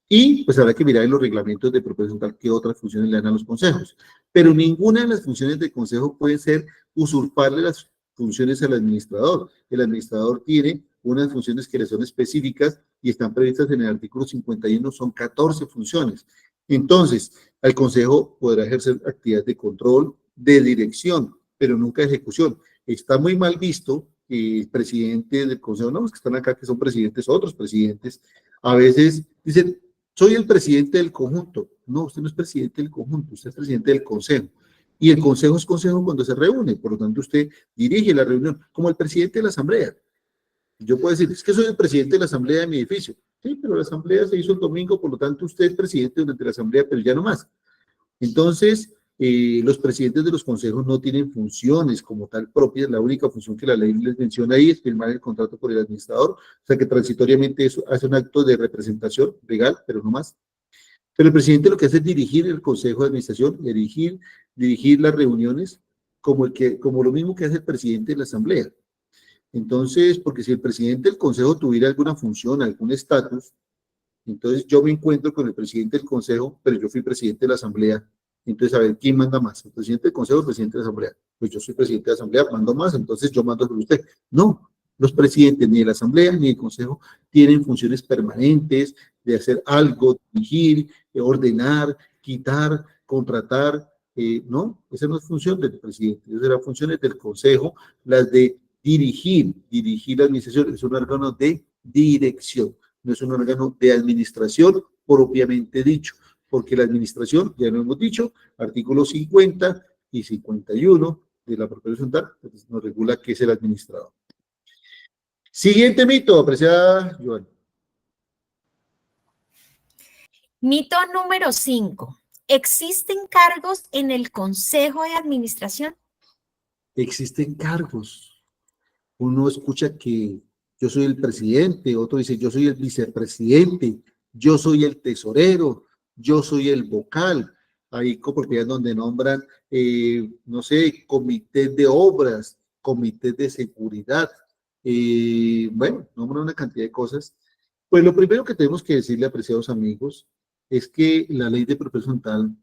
Y pues habrá que mirar en los reglamentos de propiedad horizontal qué otras funciones le dan a los consejos. Pero ninguna de las funciones del consejo puede ser usurparle las funciones al administrador. El administrador tiene unas funciones que le son específicas y están previstas en el artículo 51, son 14 funciones. Entonces, el consejo podrá ejercer actividades de control, de dirección, pero nunca de ejecución. Está muy mal visto que el presidente del consejo, no, los que están acá, que son presidentes, otros presidentes, a veces dicen, soy el presidente del conjunto. No, usted no es presidente del conjunto, usted es presidente del consejo. Y el consejo es consejo cuando se reúne, por lo tanto usted dirige la reunión, como el presidente de la asamblea. Yo puedo decir, es que soy el presidente de la asamblea de mi edificio. Sí, pero la asamblea se hizo el domingo, por lo tanto usted es presidente durante la asamblea, pero ya no más. Entonces, los presidentes de los consejos no tienen funciones como tal propias, la única función que la ley les menciona ahí es firmar el contrato por el administrador, o sea que transitoriamente eso hace un acto de representación legal, pero no más. Pero el presidente lo que hace es dirigir el consejo de administración, dirigir las reuniones, como lo mismo que hace el presidente de la asamblea. Entonces, porque si el presidente del consejo tuviera alguna función, algún estatus, entonces yo me encuentro con el presidente del consejo, pero yo fui presidente de la asamblea. Entonces, a ver, ¿quién manda más? ¿El presidente del consejo o el presidente de la asamblea? Pues yo soy presidente de la asamblea, mando más, entonces yo mando sobre usted. No, los presidentes ni de la asamblea ni del consejo tienen funciones permanentes de hacer algo, dirigir, ordenar, quitar, contratar. No, esa no es función del presidente, esas eran funciones del consejo, las de dirigir la administración, es un órgano de dirección, no es un órgano de administración propiamente dicho, porque la administración, ya lo hemos dicho, artículos 50 y 51 de la propiedad horizontal, pues nos regula qué es el administrador. Siguiente mito, apreciada Joana. Mito número 5. ¿Existen cargos en el Consejo de Administración? Existen cargos. Uno escucha que yo soy el presidente, otro dice yo soy el vicepresidente, yo soy el tesorero, yo soy el vocal. Hay copropiedades donde nombran, no sé, comités de obras, comités de seguridad, bueno, nombran una cantidad de cosas. Pues lo primero que tenemos que decirle, apreciados amigos, es que la ley de propiedad horizontal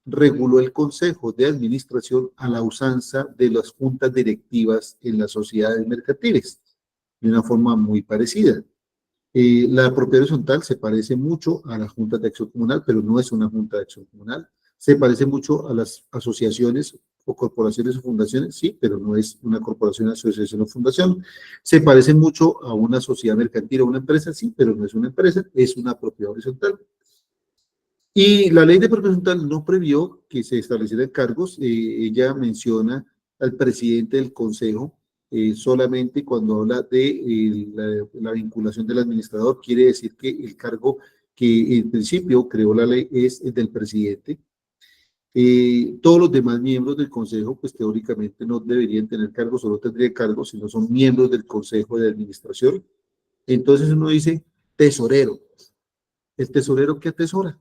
reguló el Consejo de Administración a la usanza de las juntas directivas en las sociedades mercantiles, de una forma muy parecida. La propiedad horizontal se parece mucho a la Junta de Acción Comunal, pero no es una Junta de Acción Comunal. Se parece mucho a las asociaciones o corporaciones o fundaciones, sí, pero no es una corporación, asociación o fundación. Se parece mucho a una sociedad mercantil o una empresa, sí, pero no es una empresa, es una propiedad horizontal. Y la ley de propiedad horizontal no previó que se establecieran cargos. Ella menciona al presidente del consejo solamente cuando habla de la vinculación del administrador. Quiere decir que el cargo que en principio creó la ley es el del presidente. Todos los demás miembros del consejo, pues teóricamente no deberían tener cargos, solo tendrían cargos si no son miembros del consejo de administración. Entonces uno dice tesorero. ¿El tesorero qué atesora?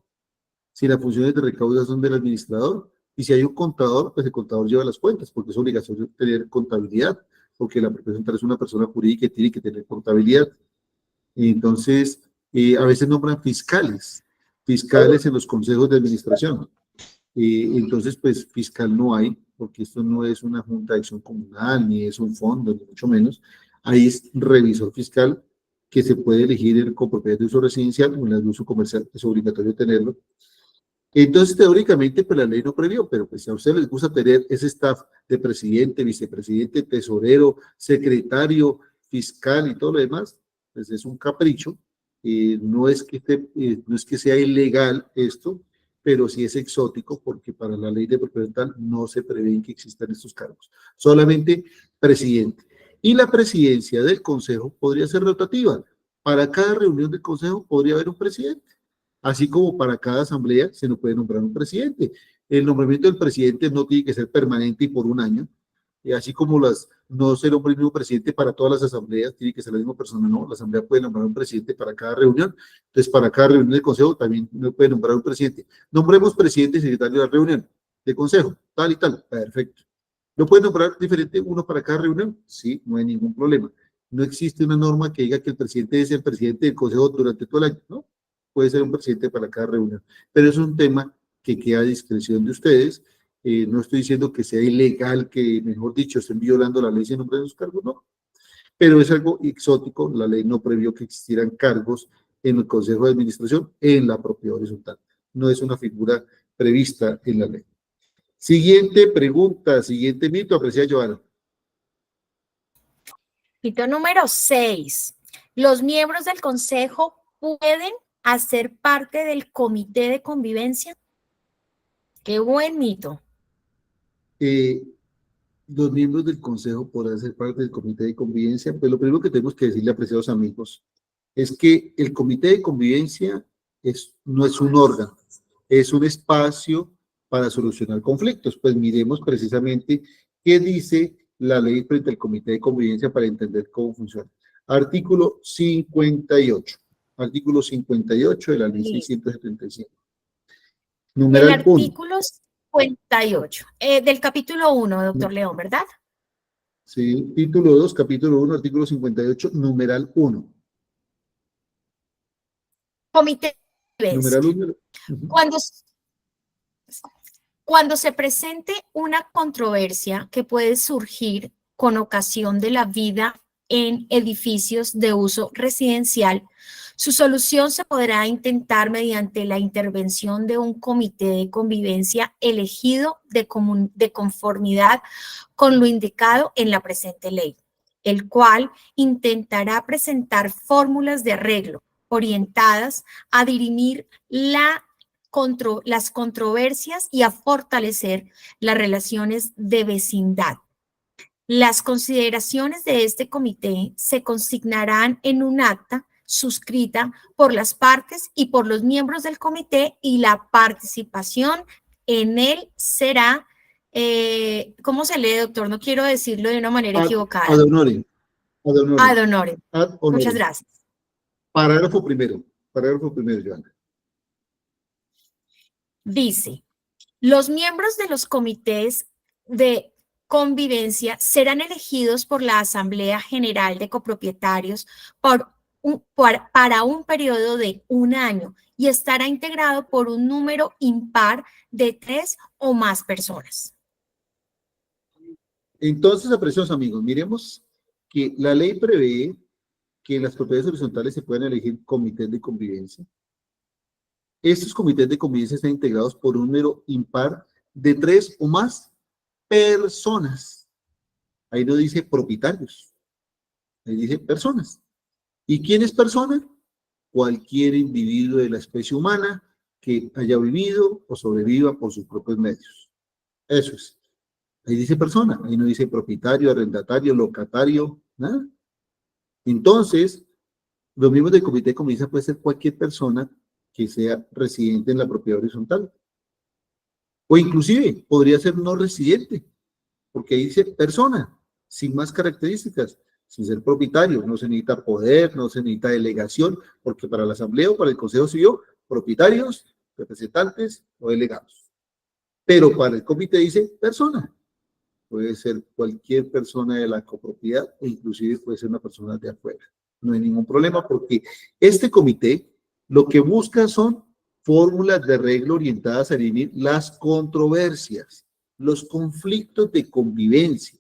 Si las funciones de recaudación son del administrador, y si hay un contador, pues el contador lleva las cuentas, porque es obligación de tener contabilidad, porque la propiedad es una persona jurídica y tiene que tener contabilidad. Entonces, a veces nombran fiscales en los consejos de administración. Entonces, pues fiscal no hay, porque esto no es una junta de acción comunal, ni es un fondo, ni mucho menos. Ahí es revisor fiscal que se puede elegir con propiedad de uso residencial o en la de uso comercial, es obligatorio tenerlo. Entonces, teóricamente, pues la ley no previó, pero pues si a ustedes les gusta tener ese staff de presidente, vicepresidente, tesorero, secretario, fiscal y todo lo demás, pues es un capricho. No es no es que sea ilegal esto, pero sí es exótico porque para la ley de propiedad no se prevé que existan estos cargos. Solamente presidente. Y la presidencia del consejo podría ser rotativa. Para cada reunión del consejo podría haber un presidente. Así como para cada asamblea se nos puede nombrar un presidente. El nombramiento del presidente no tiene que ser permanente y por un año. Así como no se nombra el mismo presidente para todas las asambleas, tiene que ser la misma persona, no. La asamblea puede nombrar un presidente para cada reunión. Entonces, para cada reunión del consejo también no puede nombrar un presidente. Nombremos presidente y secretario de la reunión de consejo, tal y tal. Perfecto. ¿Lo puede nombrar diferente uno para cada reunión? Sí, no hay ningún problema. No existe una norma que diga que el presidente es el presidente del consejo durante todo el año, ¿no? Puede ser un presidente para cada reunión. Pero es un tema que queda a discreción de ustedes. No estoy diciendo que sea ilegal, que mejor dicho, estén violando la ley sin nombre de los cargos, no. Pero es algo exótico. La ley no previó que existieran cargos en el Consejo de Administración en la propiedad horizontal. No es una figura prevista en la ley. Siguiente pregunta, siguiente mito, apreciada Joana. Mito número 6. Los miembros del consejo pueden hacer parte del comité de convivencia. Qué buen mito. Los miembros del consejo podrán ser parte del comité de convivencia. Pues lo primero que tenemos que decirle, apreciados amigos, es que el comité de convivencia no es un órgano, es un espacio para solucionar conflictos. Pues miremos precisamente qué dice la ley frente al comité de convivencia para entender cómo funciona. Artículo 58. Artículo 58 de la ley 675. El Numeral 1. artículo 58 del capítulo 1, doctor León, ¿verdad? Sí, título 2, capítulo 1, artículo 58, numeral 1. Comité de convivencia. Numeral 1. Cuando se presente una controversia que puede surgir con ocasión de la vida en edificios de uso residencial, su solución se podrá intentar mediante la intervención de un comité de convivencia elegido de conformidad con lo indicado en la presente ley, el cual intentará presentar fórmulas de arreglo orientadas a dirimir las controversias y a fortalecer las relaciones de vecindad. Las consideraciones de este comité se consignarán en un acta suscrita por las partes y por los miembros del comité, y la participación en él será, ¿cómo se lee, doctor? No quiero decirlo de una manera equivocada. Ad honorem. Ad honorem. Ad honorem. Ad honorem. Muchas gracias. Parágrafo primero, Joana. Dice, los miembros de los comités de convivencia serán elegidos por la Asamblea General de Copropietarios para un periodo de un año y estará integrado por un número impar de 3 o más personas. Entonces, apreciados amigos, miremos que la ley prevé que las propiedades horizontales se pueden elegir comités de convivencia. Estos comités de convivencia están integrados por un número impar de 3 o más personas. Ahí no dice propietarios, ahí dice personas. ¿Y quién es persona? Cualquier individuo de la especie humana que haya vivido o sobreviva por sus propios medios. Eso es. Ahí dice persona, ahí no dice propietario, arrendatario, locatario, nada. Entonces, los miembros del comité de convivencia puede ser cualquier persona que sea residente en la propiedad horizontal. O inclusive podría ser no residente, porque ahí dice persona, sin más características, sin ser propietario. No se necesita poder, no se necesita delegación, porque para la asamblea o para el consejo civil, propietarios, representantes o delegados. Pero para el comité dice persona. Puede ser cualquier persona de la copropiedad e inclusive puede ser una persona de afuera. No hay ningún problema porque este comité lo que busca son fórmulas de arreglo orientadas a dirimir las controversias, los conflictos de convivencia.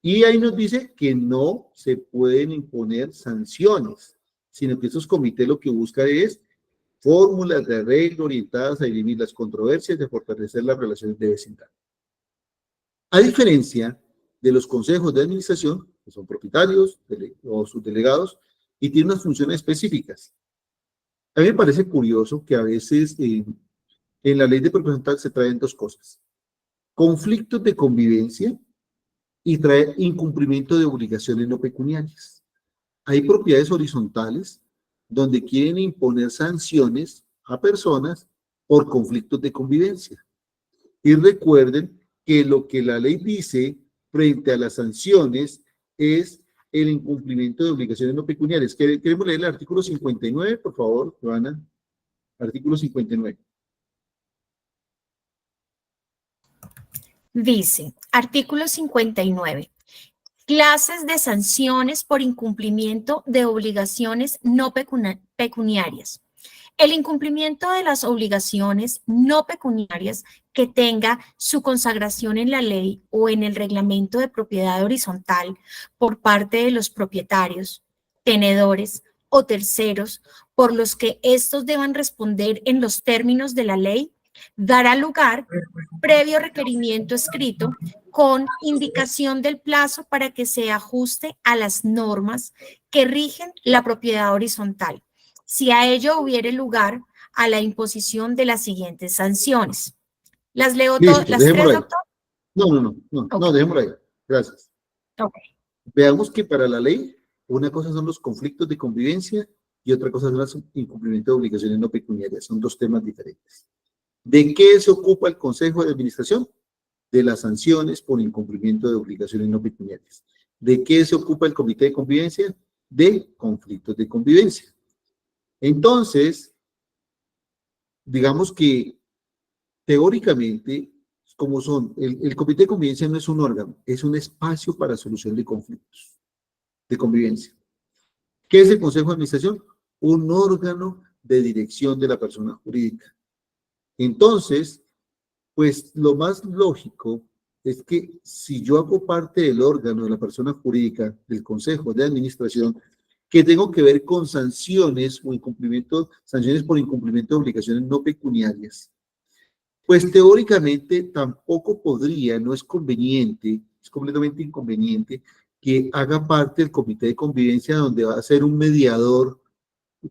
Y ahí nos dice que no se pueden imponer sanciones, sino que estos comités lo que buscan es fórmulas de arreglo orientadas a dirimir las controversias, de fortalecer las relaciones de vecindad. A diferencia de los consejos de administración, que son propietarios o subdelegados, y tienen unas funciones específicas. A mí me parece curioso que a veces en la ley de propiedad horizontal se traen dos cosas. Conflictos de convivencia y trae incumplimiento de obligaciones no pecuniarias. Hay propiedades horizontales donde quieren imponer sanciones a personas por conflictos de convivencia. Y recuerden que lo que la ley dice frente a las sanciones es el incumplimiento de obligaciones no pecuniarias. Queremos leer el artículo 59, por favor, Joana. Artículo 59. Dice, artículo 59. Clases de sanciones por incumplimiento de obligaciones no pecuniarias. El incumplimiento de las obligaciones no pecuniarias que tenga su consagración en la ley o en el reglamento de propiedad horizontal por parte de los propietarios, tenedores o terceros por los que estos deban responder en los términos de la ley, dará lugar, previo requerimiento escrito, con indicación del plazo para que se ajuste a las normas que rigen la propiedad horizontal, si a ello hubiere lugar a la imposición de las siguientes sanciones. ¿Las leo todas, las tres, doctor? No, dejémoslo ahí. Gracias. Ok. Veamos que para la ley, una cosa son los conflictos de convivencia y otra cosa son los incumplimientos de obligaciones no pecuniarias. Son dos temas diferentes. ¿De qué se ocupa el Consejo de Administración? De las sanciones por incumplimiento de obligaciones no pecuniarias. ¿De qué se ocupa el Comité de Convivencia? De conflictos de convivencia. Entonces, digamos que teóricamente, como son, el Comité de Convivencia no es un órgano, es un espacio para solución de conflictos de convivencia. ¿Qué es el Consejo de Administración? Un órgano de dirección de la persona jurídica. Entonces, pues lo más lógico es que si yo hago parte del órgano de la persona jurídica, del Consejo de Administración, que tengo que ver con sanciones o incumplimiento, sanciones por incumplimiento de obligaciones no pecuniarias, pues teóricamente tampoco podría, no es conveniente, es completamente inconveniente que haga parte del comité de convivencia donde va a ser un mediador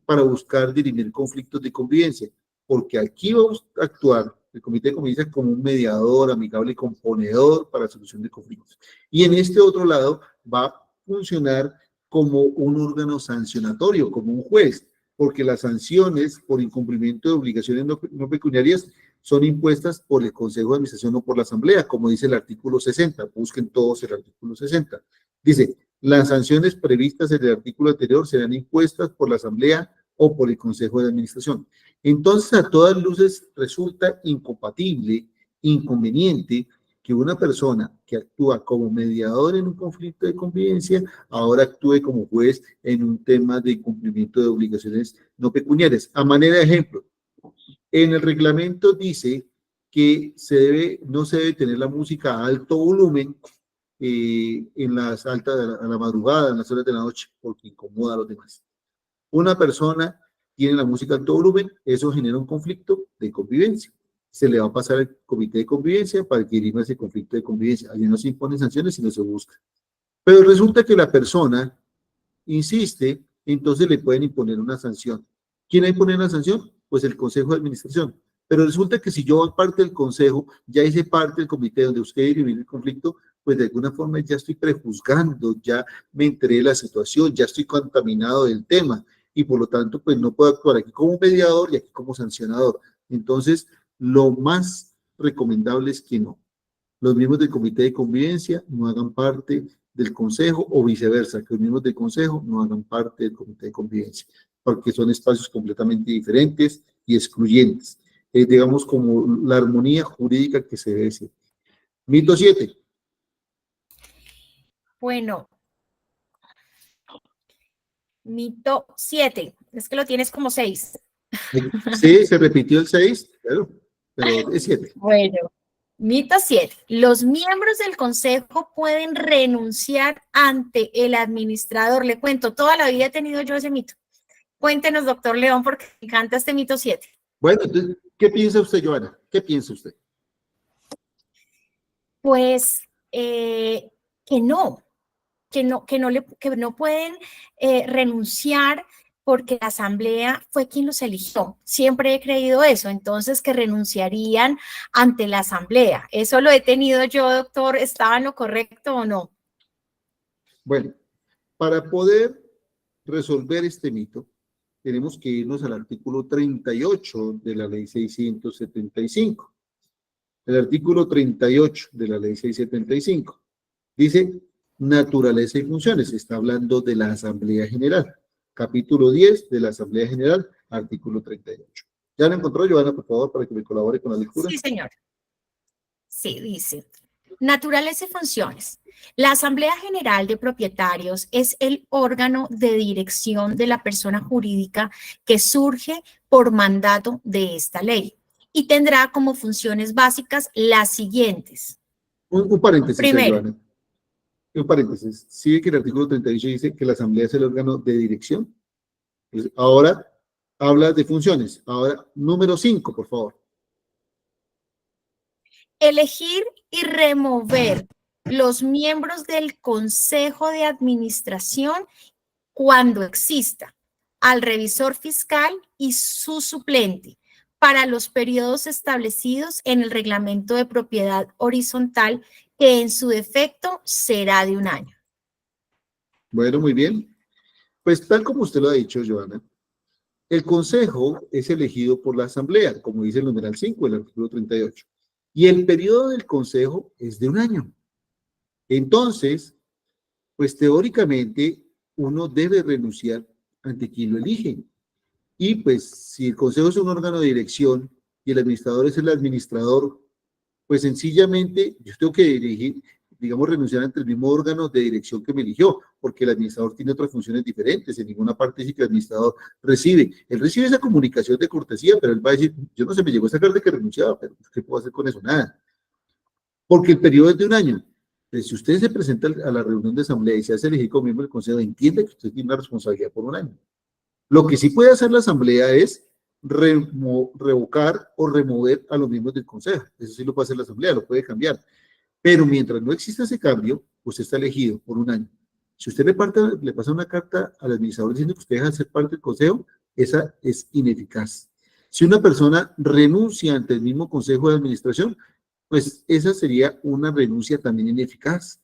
para buscar dirimir conflictos de convivencia, porque aquí vamos a actuar el comité de convivencia como un mediador amigable y componedor para la solución de conflictos. Y en este otro lado va a funcionar como un órgano sancionatorio, como un juez, porque las sanciones por incumplimiento de obligaciones no pecuniarias son impuestas por el Consejo de Administración o por la Asamblea, como dice el artículo 60. Busquen todos el artículo 60. Dice, las sanciones previstas en el artículo anterior serán impuestas por la Asamblea o por el Consejo de Administración. Entonces, a todas luces resulta incompatible, inconveniente, que una persona que actúa como mediador en un conflicto de convivencia, ahora actúe como juez en un tema de incumplimiento de obligaciones no pecuniarias. A manera de ejemplo, en el reglamento dice que no se debe tener la música a alto volumen en las altas, a la madrugada, en las horas de la noche, porque incomoda a los demás. Una persona tiene la música a alto volumen, eso genera un conflicto de convivencia. Se le va a pasar al comité de convivencia para que dirima ese conflicto de convivencia. Allí no se imponen sanciones, sino se busca. Pero resulta que la persona insiste, entonces le pueden imponer una sanción. ¿Quién va a imponer la sanción? Pues el Consejo de Administración. Pero resulta que si yo hago parte del Consejo, ya hice parte del comité donde usted dirimir el conflicto, pues de alguna forma ya estoy prejuzgando, ya me enteré de la situación, ya estoy contaminado del tema y por lo tanto pues no puedo actuar aquí como mediador y aquí como sancionador. Entonces, lo más recomendable es que no. Los miembros del comité de convivencia no hagan parte del consejo o viceversa, que los miembros del consejo no hagan parte del comité de convivencia, porque son espacios completamente diferentes y excluyentes. Digamos como la armonía jurídica que se debe decir. Mito 7. Bueno, mito 7. Es que lo tienes como 6. Sí, se repitió el 6, claro, pero es 7. Bueno, mito 7. Los miembros del consejo pueden renunciar ante el administrador. Le cuento, toda la vida he tenido yo ese mito. Cuéntenos, doctor León, porque me encanta este mito 7. Bueno, entonces, ¿qué piensa usted, Joana? ¿Qué piensa usted? Pues que no pueden renunciar porque la asamblea fue quien los eligió. Siempre he creído eso, entonces que renunciarían ante la asamblea. Eso lo he tenido yo, doctor. ¿Estaba en lo correcto o no? Bueno, para poder resolver este mito, tenemos que irnos al artículo 38 de la ley 675. El artículo 38 de la ley 675 dice naturaleza y funciones. Está hablando de la Asamblea General. Capítulo 10 de la Asamblea General, artículo 38. ¿Ya lo encontró, Joana, por favor, para que me colabore con la lectura? Sí, señor. Sí, dice. Naturaleza y funciones. La Asamblea General de Propietarios es el órgano de dirección de la persona jurídica que surge por mandato de esta ley y tendrá como funciones básicas las siguientes. Un paréntesis, Primero. Joana. Un paréntesis. Sigue que el artículo 38 dice que la Asamblea es el órgano de dirección. Ahora habla de funciones. Ahora, número 5, por favor. Elegir y remover los miembros del Consejo de Administración cuando exista, al revisor fiscal y su suplente, para los periodos establecidos en el reglamento de propiedad horizontal, que en su defecto será de 1 año. Bueno, muy bien. Pues tal como usted lo ha dicho, Joana, el Consejo es elegido por la Asamblea, como dice el numeral 5 del artículo 38. Y el periodo del Consejo es de 1 año. Entonces, pues teóricamente uno debe renunciar ante quien lo elige. Y pues si el Consejo es un órgano de dirección y el administrador es el administrador, pues sencillamente yo tengo que dirigir, digamos, renunciar ante el mismo órgano de dirección que me eligió, porque el administrador tiene otras funciones diferentes. En ninguna parte dice que el administrador recibe. Él recibe esa comunicación de cortesía, pero él va a decir, yo no sé, me llegó esa carta que renunciaba, pero ¿qué puedo hacer con eso? Nada. Porque el periodo es de 1 año. Entonces, si usted se presenta a la reunión de asamblea y se hace elegir como miembro del consejo, entiende que usted tiene una responsabilidad por 1 año. Lo que sí puede hacer la asamblea es revocar o remover a los miembros del consejo. Eso sí lo puede hacer la asamblea, lo puede cambiar. Pero mientras no exista ese cambio, usted está elegido por 1 año. Si usted le pasa una carta al administrador diciendo que usted deja de ser parte del consejo, esa es ineficaz. Si una persona renuncia ante el mismo consejo de administración, pues esa sería una renuncia también ineficaz,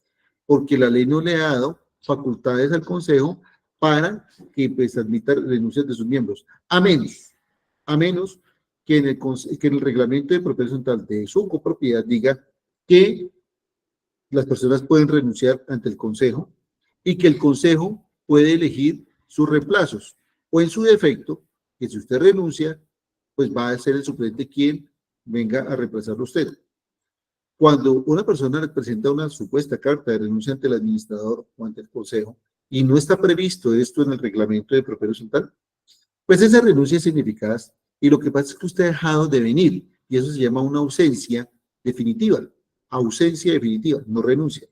porque la ley no le ha dado facultades al consejo para que pues admita renuncias de sus miembros, a menos que en el reglamento de propiedad horizontal de su copropiedad diga que las personas pueden renunciar ante el consejo y que el consejo puede elegir sus reemplazos, o en su defecto, que si usted renuncia, pues va a ser el suplente quien venga a reemplazarlo a usted. Cuando una persona le presenta una supuesta carta de renuncia ante el administrador o ante el consejo y no está previsto esto en el reglamento de propiedad horizontal, pues esa renuncia es ineficaz y lo que pasa es que usted ha dejado de venir y eso se llama una ausencia definitiva, no renuncia.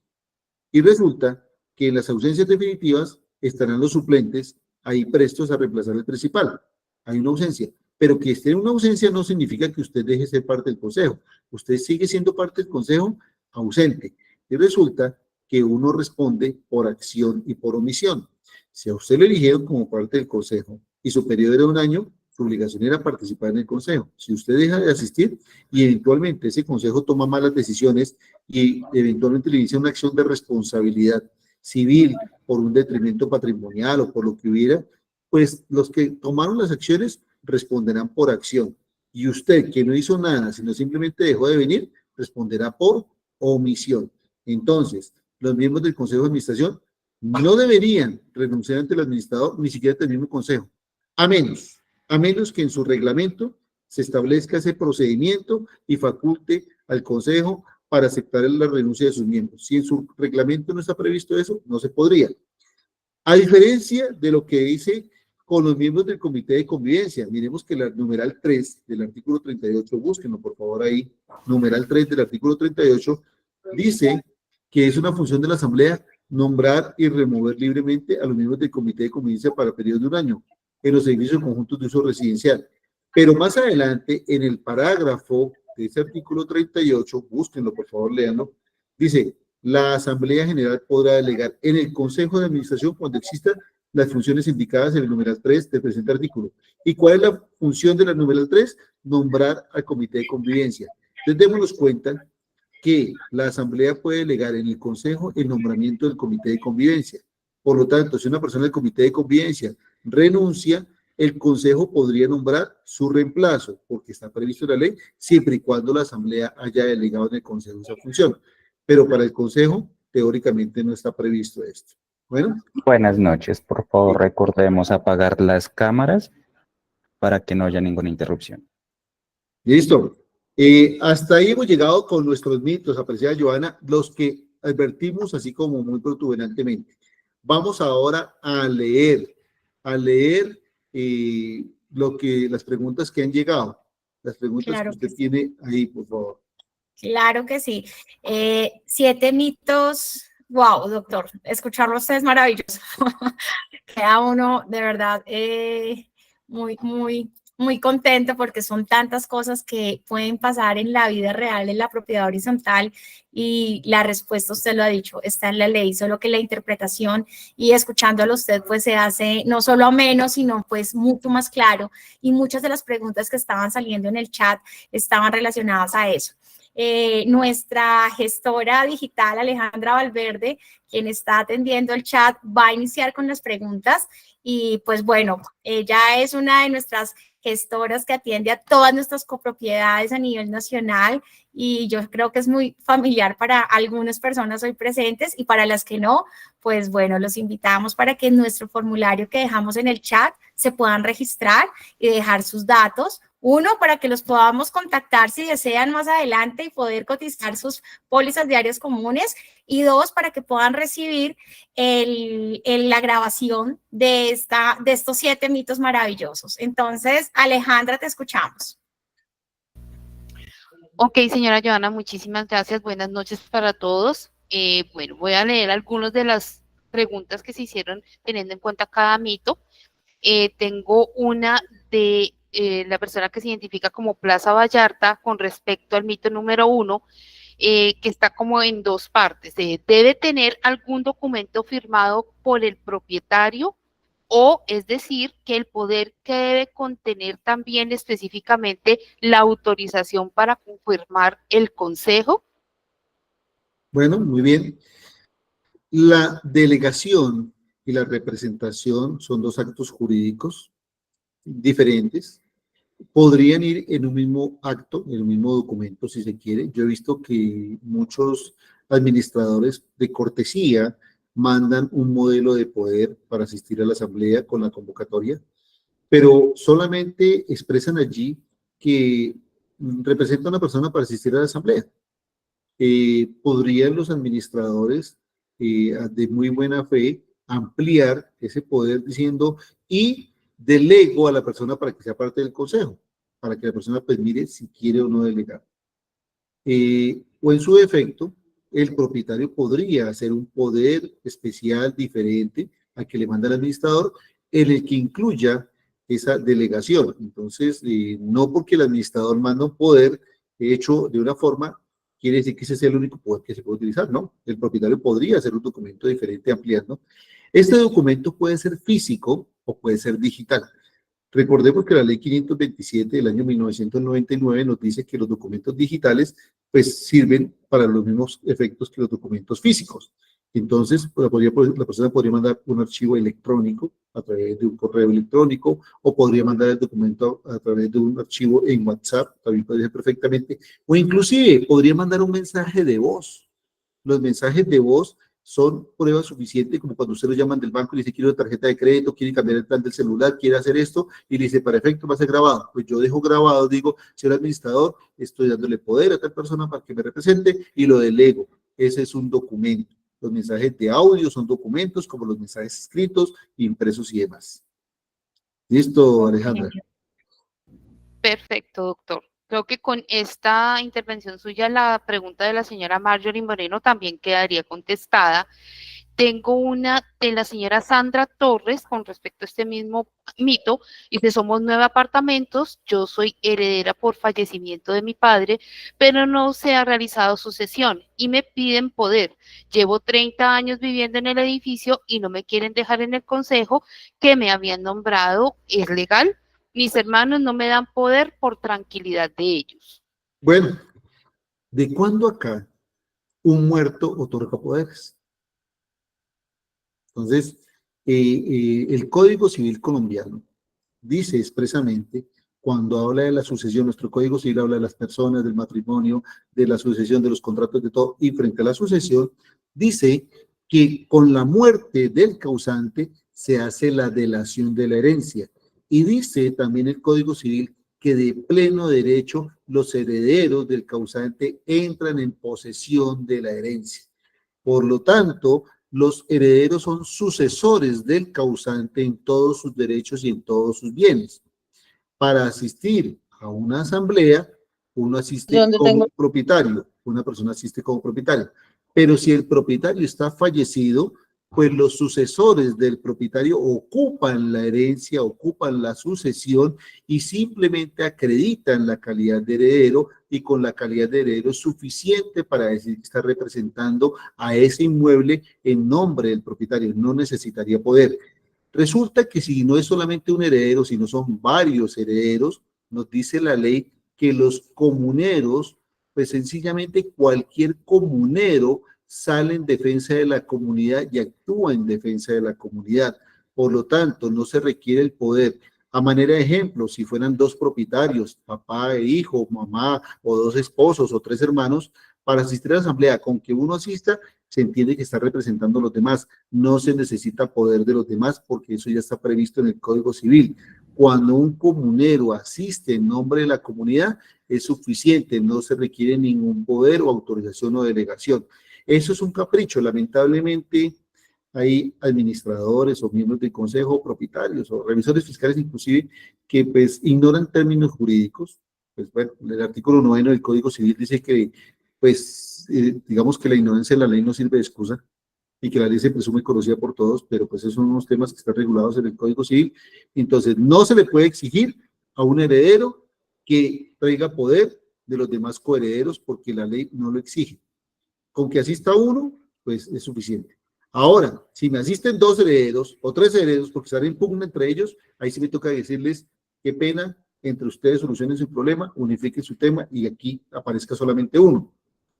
Y resulta que en las ausencias definitivas estarán los suplentes ahí prestos a reemplazar al principal. hay una ausencia. Pero que esté en una ausencia no significa que usted deje de ser parte del consejo. Usted sigue siendo parte del consejo ausente. Y resulta que uno responde por acción y por omisión. Si a usted lo eligieron como parte del consejo y su periodo era un año, su obligación era participar en el consejo. Si usted deja de asistir y eventualmente ese consejo toma malas decisiones y eventualmente le inicia una acción de responsabilidad civil por un detrimento patrimonial o por lo que hubiera, pues los que tomaron las acciones responderán por acción. Y usted, que no hizo nada, sino simplemente dejó de venir, responderá por omisión. Entonces, los miembros del Consejo de Administración no deberían renunciar ante el administrador, ni siquiera ante el mismo consejo, a menos que en su reglamento se establezca ese procedimiento y faculte al consejo para aceptar la renuncia de sus miembros. Si en su reglamento no está previsto eso, no se podría. A diferencia de lo que dice con los miembros del Comité de Convivencia, miremos que el numeral 3 del artículo 38, búsquenlo por favor ahí, numeral 3 del artículo 38, dice que es una función de la Asamblea nombrar y remover libremente a los miembros del Comité de Convivencia para periodo de un año en los edificios conjuntos de uso residencial. Pero más adelante, en el parágrafo de ese artículo 38, búsquenlo por favor, léanlo, dice, la Asamblea General podrá delegar en el Consejo de Administración cuando existan las funciones indicadas en el numeral 3 del presente artículo. ¿Y cuál es la función de la numeral 3? Nombrar al Comité de Convivencia. Entonces, démonos cuenta que la Asamblea puede delegar en el Consejo el nombramiento del Comité de Convivencia. Por lo tanto, si una persona del Comité de Convivencia renuncia, el Consejo podría nombrar su reemplazo, porque está previsto en la ley, siempre y cuando la Asamblea haya delegado en el Consejo esa función. Pero para el Consejo, teóricamente no está previsto esto. Bueno. Buenas noches, por favor, recordemos apagar las cámaras para que no haya ninguna interrupción. Listo. Hasta ahí hemos llegado con nuestros mitos, apreciada Joana, los que advertimos así como muy protuberantemente. Vamos ahora a leer las preguntas que han llegado, las preguntas Claro que usted que sí. tiene ahí, por favor. Claro que sí. 7 mitos. Wow, doctor, escucharlo a usted es maravilloso. Queda uno de verdad muy contento porque son tantas cosas que pueden pasar en la vida real, en la propiedad horizontal, y la respuesta, usted lo ha dicho, está en la ley, solo que la interpretación y escuchándolo usted pues se hace no solo menos, sino pues mucho más claro, y muchas de las preguntas que estaban saliendo en el chat estaban relacionadas a eso. Nuestra gestora digital, Alejandra Valverde, quien está atendiendo el chat, va a iniciar con las preguntas y pues bueno, ella es una de nuestras gestoras que atiende a todas nuestras copropiedades a nivel nacional y yo creo que es muy familiar para algunas personas hoy presentes y para las que no, pues bueno, los invitamos para que en nuestro formulario que dejamos en el chat se puedan registrar y dejar sus datos. Uno, para que los podamos contactar si desean más adelante y poder cotizar sus pólizas diarias comunes. Y dos, para que puedan recibir la grabación de estos 7 mitos maravillosos. Entonces, Alejandra, te escuchamos. Ok, señora Joana, muchísimas gracias. Buenas noches para todos. Bueno, voy a leer algunas de las preguntas que se hicieron teniendo en cuenta cada mito. Tengo una de la persona que se identifica como Plaza Vallarta con respecto al mito número 1, que está como en 2 partes. ¿Debe tener algún documento firmado por el propietario? O es decir, que el poder que debe contener también específicamente la autorización para confirmar el consejo. Bueno, muy bien. La delegación y la representación son 2 actos jurídicos diferentes. Podrían ir en un mismo acto, en un mismo documento, si se quiere. Yo he visto que muchos administradores de cortesía mandan un modelo de poder para asistir a la asamblea con la convocatoria, pero solamente expresan allí que representa a una persona para asistir a la asamblea. Podrían los administradores de muy buena fe ampliar ese poder diciendo y delego a la persona para que sea parte del consejo, para que la persona pues mire si quiere o no delegar. O en su defecto, el propietario podría hacer un poder especial diferente al que le manda el administrador, en el que incluya esa delegación. Entonces, no porque el administrador manda un poder hecho de una forma, quiere decir que ese es el único poder que se puede utilizar, ¿no? El propietario podría hacer un documento diferente ampliando. Este documento puede ser físico o puede ser digital. Recordemos que la ley 527 del año 1999 nos dice que los documentos digitales pues sirven para los mismos efectos que los documentos físicos. Entonces, la persona podría mandar un archivo electrónico a través de un correo electrónico o podría mandar el documento a través de un archivo en WhatsApp, también podría ser perfectamente, o inclusive podría mandar un mensaje de voz. Los mensajes de voz son prueba suficiente, como cuando usted lo llaman del banco y le dice, quiero una tarjeta de crédito, quiere cambiar el plan del celular, quiere hacer esto, y le dice, para efecto va a ser grabado. Pues yo dejo grabado, digo, señor administrador, estoy dándole poder a tal persona para que me represente y lo delego. Ese es un documento. Los mensajes de audio son documentos, como los mensajes escritos, impresos y demás. ¿Listo, Alejandra? Perfecto, doctor. Creo que con esta intervención suya, la pregunta de la señora Marjorie Moreno también quedaría contestada. Tengo una de la señora Sandra Torres con respecto a este mismo mito. Dice, somos 9 apartamentos, yo soy heredera por fallecimiento de mi padre, pero no se ha realizado sucesión y me piden poder. Llevo 30 años viviendo en el edificio y no me quieren dejar en el consejo que me habían nombrado. ¿Es legal? Mis hermanos no me dan poder por tranquilidad de ellos. Bueno, ¿de cuándo acá un muerto otorga poderes? Entonces, el Código Civil colombiano dice expresamente, cuando habla de la sucesión, nuestro Código Civil habla de las personas, del matrimonio, de la sucesión, de los contratos, de todo, y frente a la sucesión, dice que con la muerte del causante se hace la delación de la herencia. Y dice también el Código Civil que de pleno derecho los herederos del causante entran en posesión de la herencia. Por lo tanto, los herederos son sucesores del causante en todos sus derechos y en todos sus bienes. Para asistir a una asamblea, uno asiste como propietario, una persona asiste como propietario. Pero si el propietario está fallecido, pues los sucesores del propietario ocupan la herencia, ocupan la sucesión y simplemente acreditan la calidad de heredero, y con la calidad de heredero es suficiente para decir que está representando a ese inmueble en nombre del propietario, no necesitaría poder. Resulta que si no es solamente un heredero, sino son varios herederos, nos dice la ley que los comuneros, pues sencillamente cualquier comunero sale en defensa de la comunidad y actúa en defensa de la comunidad. Por lo tanto, no se requiere el poder. A manera de ejemplo, si fueran 2 propietarios, papá e hijo, mamá, o 2 esposos o 3 hermanos, para asistir a la asamblea, con que uno asista, se entiende que está representando a los demás. No se necesita poder de los demás porque eso ya está previsto en el Código Civil. Cuando un comunero asiste en nombre de la comunidad, es suficiente, no se requiere ningún poder o autorización o delegación. Eso es un capricho, lamentablemente hay administradores o miembros del consejo, propietarios o revisores fiscales inclusive, que pues ignoran términos jurídicos. Pues bueno, el artículo 9 del Código Civil dice que pues digamos que la ignorancia de la ley no sirve de excusa y que la ley se presume conocida por todos, pero pues esos son unos temas que están regulados en el Código Civil. Entonces no se le puede exigir a un heredero que traiga poder de los demás coherederos porque la ley no lo exige. Con que asista uno, pues es suficiente. Ahora, si me asisten 2 herederos o 3 herederos porque están en pugna entre ellos, ahí sí me toca decirles, qué pena, entre ustedes solucionen su problema, unifiquen su tema y aquí aparezca solamente uno.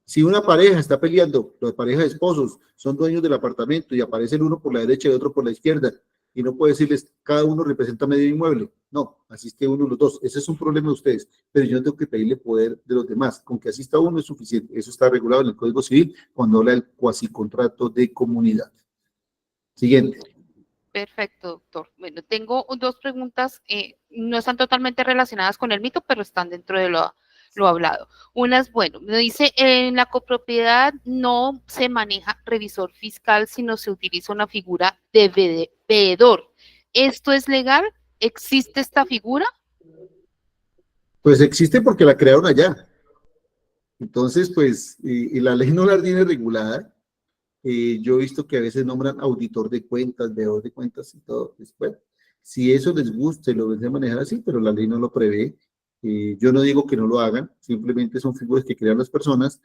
Si una pareja está peleando, la pareja de esposos son dueños del apartamento y aparece el uno por la derecha y el otro por la izquierda, y no puedo decirles, cada uno representa medio inmueble. No, asiste uno de los dos. Ese es un problema de ustedes, pero yo no tengo que pedirle poder de los demás. Con que asista uno es suficiente. Eso está regulado en el Código Civil cuando habla del cuasicontrato de comunidad. Siguiente. Perfecto, doctor. Bueno, tengo 2 preguntas, no están totalmente relacionadas con el mito, pero están dentro de lo hablado. Una es, bueno, me dice, en la copropiedad no se maneja revisor fiscal, sino se utiliza una figura de veedor. ¿Esto es legal? ¿Existe esta figura? Pues existe porque la crearon allá. Entonces, pues, y la ley no la tiene regulada. Yo he visto que a veces nombran auditor de cuentas, veedor de cuentas y todo. Pues, bueno, Si eso les gusta y lo ven de manejar así, pero la ley no lo prevé. Yo no digo que no lo hagan, simplemente son figuras que crean las personas,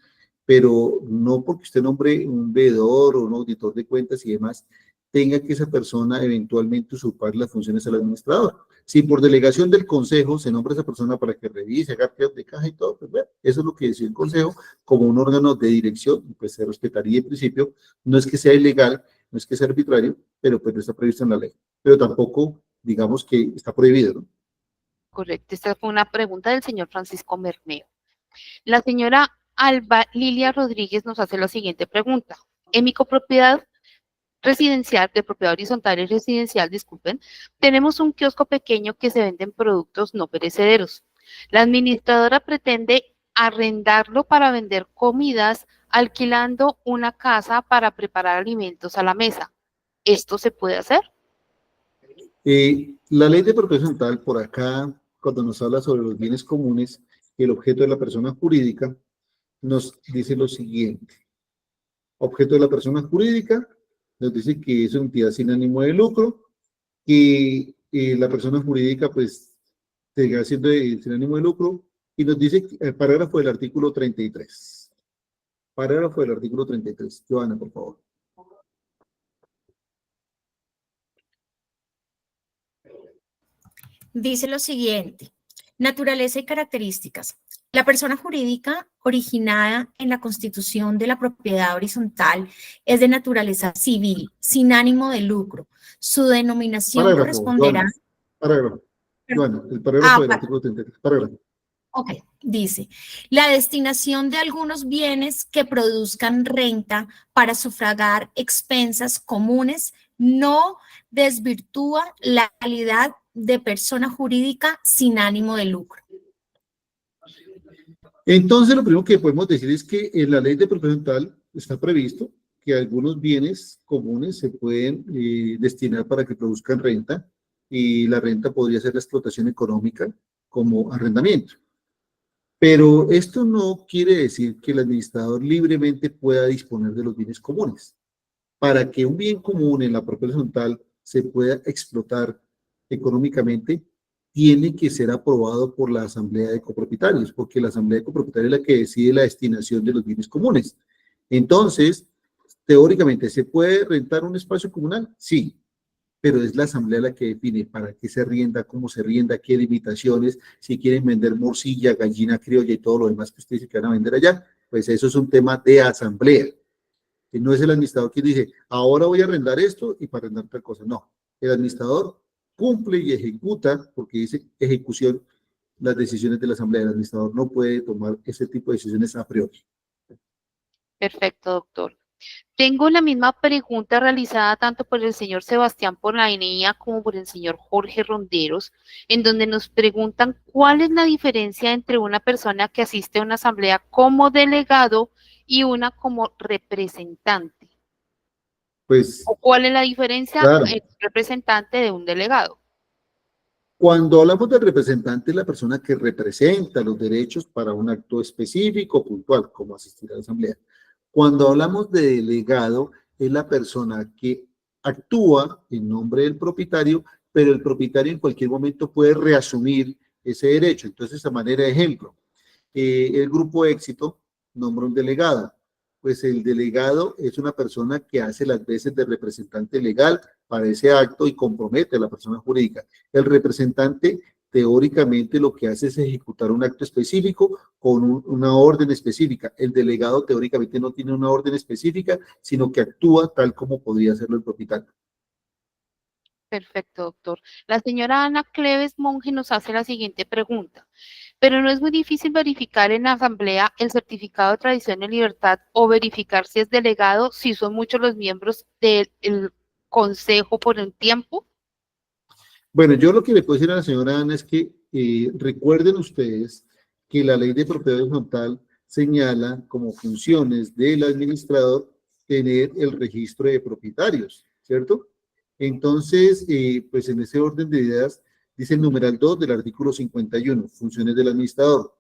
pero no porque usted nombre un veedor o un auditor de cuentas y demás, tenga que esa persona eventualmente usurpar las funciones al administrador. Si por delegación del consejo se nombra a esa persona para que revise, haga actas de caja y todo, pues bueno, eso es lo que decía el consejo como un órgano de dirección, pues se respetaría en principio. No es que sea ilegal, no es que sea arbitrario, pero pues no está previsto en la ley. Pero tampoco, digamos que está prohibido, ¿no? Correcto, esta fue una pregunta del señor Francisco Mermeo. La señora Alba Lilia Rodríguez nos hace la siguiente pregunta. En mi copropiedad residencial, de propiedad horizontal y residencial, disculpen, tenemos un kiosco pequeño que se venden productos no perecederos. La administradora pretende arrendarlo para vender comidas, alquilando una casa para preparar alimentos a la mesa. ¿Esto se puede hacer? La ley de propiedad horizontal, por acá, cuando nos habla sobre los bienes comunes, el objeto de la persona jurídica, nos dice lo siguiente. Objeto de la persona jurídica, nos dice que es una entidad sin ánimo de lucro, que la persona jurídica, pues, siga siendo sin ánimo de lucro, y nos dice el parágrafo del artículo 33. Parágrafo del artículo 33. Joana, por favor. Dice lo siguiente: naturaleza y características. La persona jurídica originada en la constitución de la propiedad horizontal es de naturaleza civil, sin ánimo de lucro. Su denominación Parágrafo, corresponderá. Joana. Parágrafo. Joana, el parágrafo del artículo 33. Parágrafo. Ok, dice, la destinación de algunos bienes que produzcan renta para sufragar expensas comunes no desvirtúa la calidad de persona jurídica sin ánimo de lucro. Entonces, lo primero que podemos decir es que en la ley de propiedad horizontal está previsto que algunos bienes comunes se pueden destinar para que produzcan renta, y la renta podría ser la explotación económica como arrendamiento. Pero esto no quiere decir que el administrador libremente pueda disponer de los bienes comunes. Para que un bien común en la propiedad horizontal se pueda explotar económicamente, tiene que ser aprobado por la asamblea de copropietarios, porque la asamblea de copropietarios es la que decide la destinación de los bienes comunes. Entonces, teóricamente, ¿se puede rentar un espacio comunal? Sí, pero es la asamblea la que define para qué se rienda, cómo se rienda, qué limitaciones, si quieren vender morcilla, gallina criolla y todo lo demás que ustedes se van a vender allá, pues eso es un tema de asamblea. Que no es el administrador quien dice, ahora voy a arrendar esto y para arrendar tal cosa. No, el administrador cumple y ejecuta, porque dice ejecución, las decisiones de la asamblea. El administrador no puede tomar ese tipo de decisiones a priori. Perfecto, doctor. Tengo la misma pregunta realizada tanto por el señor Sebastián Polainía como por el señor Jorge Ronderos, en donde nos preguntan cuál es la diferencia entre una persona que asiste a una asamblea como delegado y una como representante. Pues, ¿O cuál es la diferencia claro, entre un representante de un delegado? cuando hablamos de representante, es la persona que representa los derechos para un acto específico, puntual, como asistir a la asamblea. Cuando hablamos de delegado, es la persona que actúa en nombre del propietario, pero el propietario en cualquier momento puede reasumir ese derecho. Entonces, a manera de ejemplo, el Grupo Éxito nombra un delegado. Pues el delegado es una persona que hace las veces de representante legal para ese acto y compromete a la persona jurídica. El representante teóricamente lo que hace es ejecutar un acto específico con una orden específica. El delegado teóricamente no tiene una orden específica, sino que actúa tal como podría hacerlo el propietario. Perfecto, doctor. La señora Ana Cleves Monge nos hace la siguiente pregunta. Pero no es muy difícil verificar en la asamblea el certificado de tradición y libertad o verificar si es delegado, si son muchos los miembros del consejo por un tiempo. Bueno, yo lo que le puedo decir a la señora Ana es que recuerden ustedes que la ley de propiedad horizontal señala como funciones del administrador tener el registro de propietarios, ¿cierto? Entonces, pues en ese orden de ideas, dice el numeral 2 del artículo 51, funciones del administrador.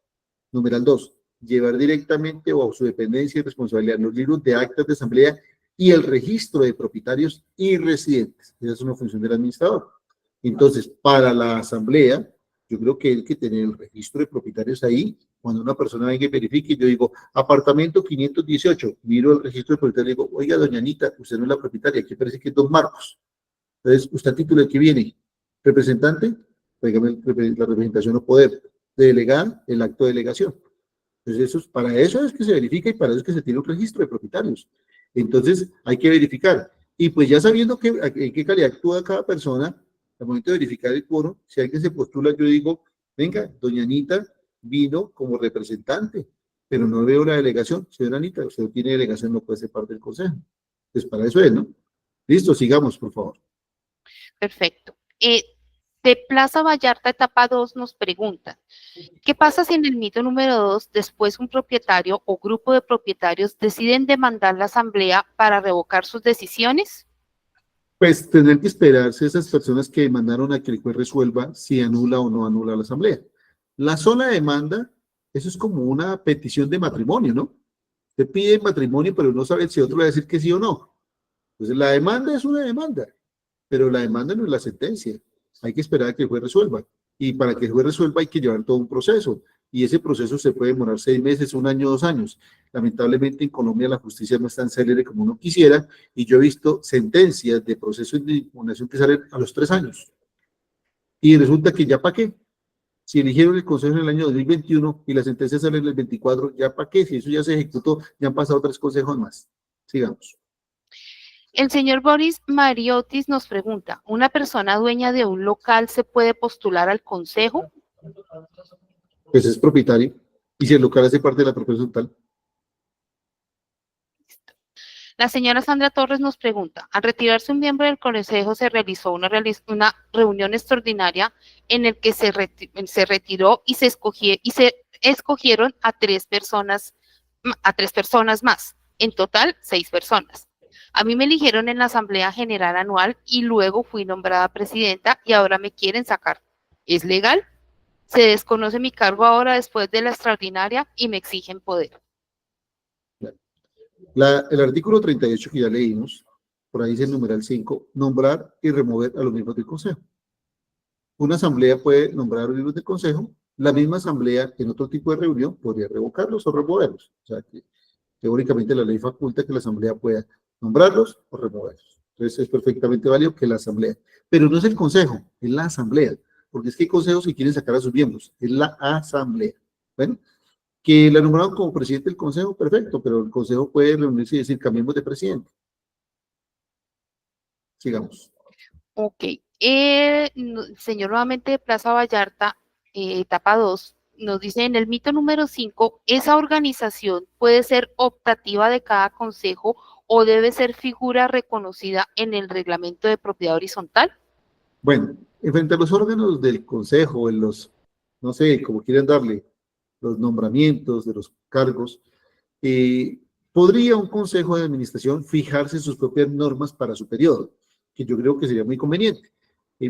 Numeral 2, llevar directamente o a su dependencia y responsabilidad los libros de actas de asamblea y el registro de propietarios y residentes. Esa es una función del administrador. Entonces, para la asamblea, yo creo que hay que tener el registro de propietarios ahí. Cuando una persona venga y verifique, yo digo, apartamento 518, miro el registro de propietarios y digo, oiga, doña Anita, usted no es la propietaria, aquí parece que es don Marcos. Entonces, ¿usted a título de qué viene? ¿Representante? Dígame la representación o poder. Delegar, el acto de delegación. Entonces, para eso es que se verifica y para eso es que se tiene un registro de propietarios. Entonces, hay que verificar. Y pues ya sabiendo en qué calidad actúa cada persona, al momento de verificar el quórum, si alguien se postula, yo digo, venga, doña Anita vino como representante, pero no veo la delegación. Señora Anita, usted no tiene delegación, no puede ser parte del consejo. Pues para eso es, ¿no? Listo, sigamos, por favor. Perfecto. De Plaza Vallarta, etapa 2, nos preguntan, ¿qué pasa si en el mito número 2, después un propietario o grupo de propietarios deciden demandar la asamblea para revocar sus decisiones? Pues tendrán que esperarse esas personas que demandaron a que el juez resuelva si anula o no anula la asamblea. La sola demanda, eso es como una petición de matrimonio, ¿no? Usted pide matrimonio, pero no sabe si otro le va a decir que sí o no. Entonces la demanda es una demanda, pero la demanda no es la sentencia. Hay que esperar a que el juez resuelva. Y para que el juez resuelva hay que llevar todo un proceso. Y ese proceso se puede demorar 6 meses, 1 año, 2 años. Lamentablemente en Colombia la justicia no es tan célere como uno quisiera. Y yo he visto sentencias de procesos de impugnación que salen a los 3 años. Y resulta que ya para qué. Si eligieron el consejo en el año 2021 y la sentencia sale en el 24, ya para qué. Si eso ya se ejecutó, ya han pasado 3 consejos más. Sigamos. El señor Boris Mariotis nos pregunta, ¿una persona dueña de un local se puede postular al consejo? Pues es propietario. Y si el local hace parte de la propiedad total. La señora Sandra Torres nos pregunta, al retirarse un miembro del consejo se realizó una reunión extraordinaria en el que se retiró y se escogieron a 3 personas más, en total 6 personas. A mí me eligieron en la Asamblea General Anual y luego fui nombrada presidenta y ahora me quieren sacar. ¿Es legal? Se desconoce mi cargo ahora después de la extraordinaria y me exigen poder. El artículo 38 que ya leímos, por ahí dice el numeral 5, nombrar y remover a los miembros del consejo. Una asamblea puede nombrar a los miembros del consejo, la misma asamblea en otro tipo de reunión podría revocarlos o removerlos. O sea que teóricamente la ley faculta que la asamblea pueda nombrarlos o removerlos. Entonces es perfectamente válido que la asamblea, pero no es el consejo, es la asamblea, porque es que hay consejos que quieren sacar a sus miembros, es la asamblea. Bueno, que la nombraron como presidente del consejo, perfecto, pero el consejo puede reunirse y decir, cambiemos de presidente. Sigamos. Ok. Señor nuevamente de Plaza Vallarta, etapa 2, nos dice en el mito número 5, ¿esa organización puede ser optativa de cada consejo o debe ser figura reconocida en el reglamento de propiedad horizontal? Bueno, frente a los órganos del consejo, en los, no sé, como quieran darle, los nombramientos de los cargos, podría un consejo de administración fijarse sus propias normas para su periodo, que yo creo que sería muy conveniente.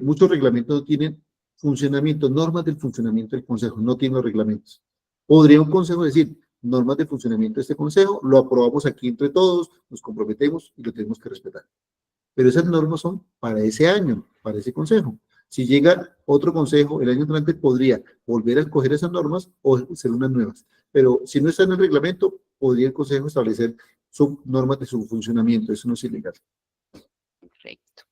Muchos reglamentos no tienen funcionamiento, normas del funcionamiento del consejo, no tienen los reglamentos. Podría un consejo decir, normas de funcionamiento de este consejo, lo aprobamos aquí entre todos, nos comprometemos y lo tenemos que respetar. Pero esas normas son para ese año, para ese consejo. Si llega otro consejo, el año entrante podría volver a escoger esas normas o hacer unas nuevas. Pero si no está en el reglamento, podría el consejo establecer normas de su funcionamiento. Eso no es ilegal. Perfecto.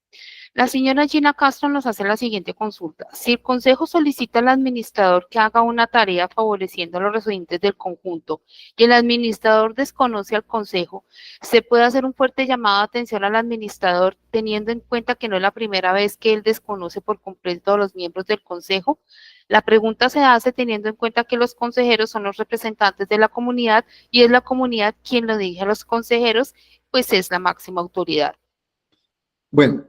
La señora Gina Castro nos hace la siguiente consulta. Si el consejo solicita al administrador que haga una tarea favoreciendo a los residentes del conjunto y el administrador desconoce al consejo, ¿se puede hacer un fuerte llamado de atención al administrador teniendo en cuenta que no es la primera vez que él desconoce por completo a los miembros del consejo? La pregunta se hace teniendo en cuenta que los consejeros son los representantes de la comunidad y es la comunidad quien lo dirige a los consejeros, pues es la máxima autoridad. Bueno,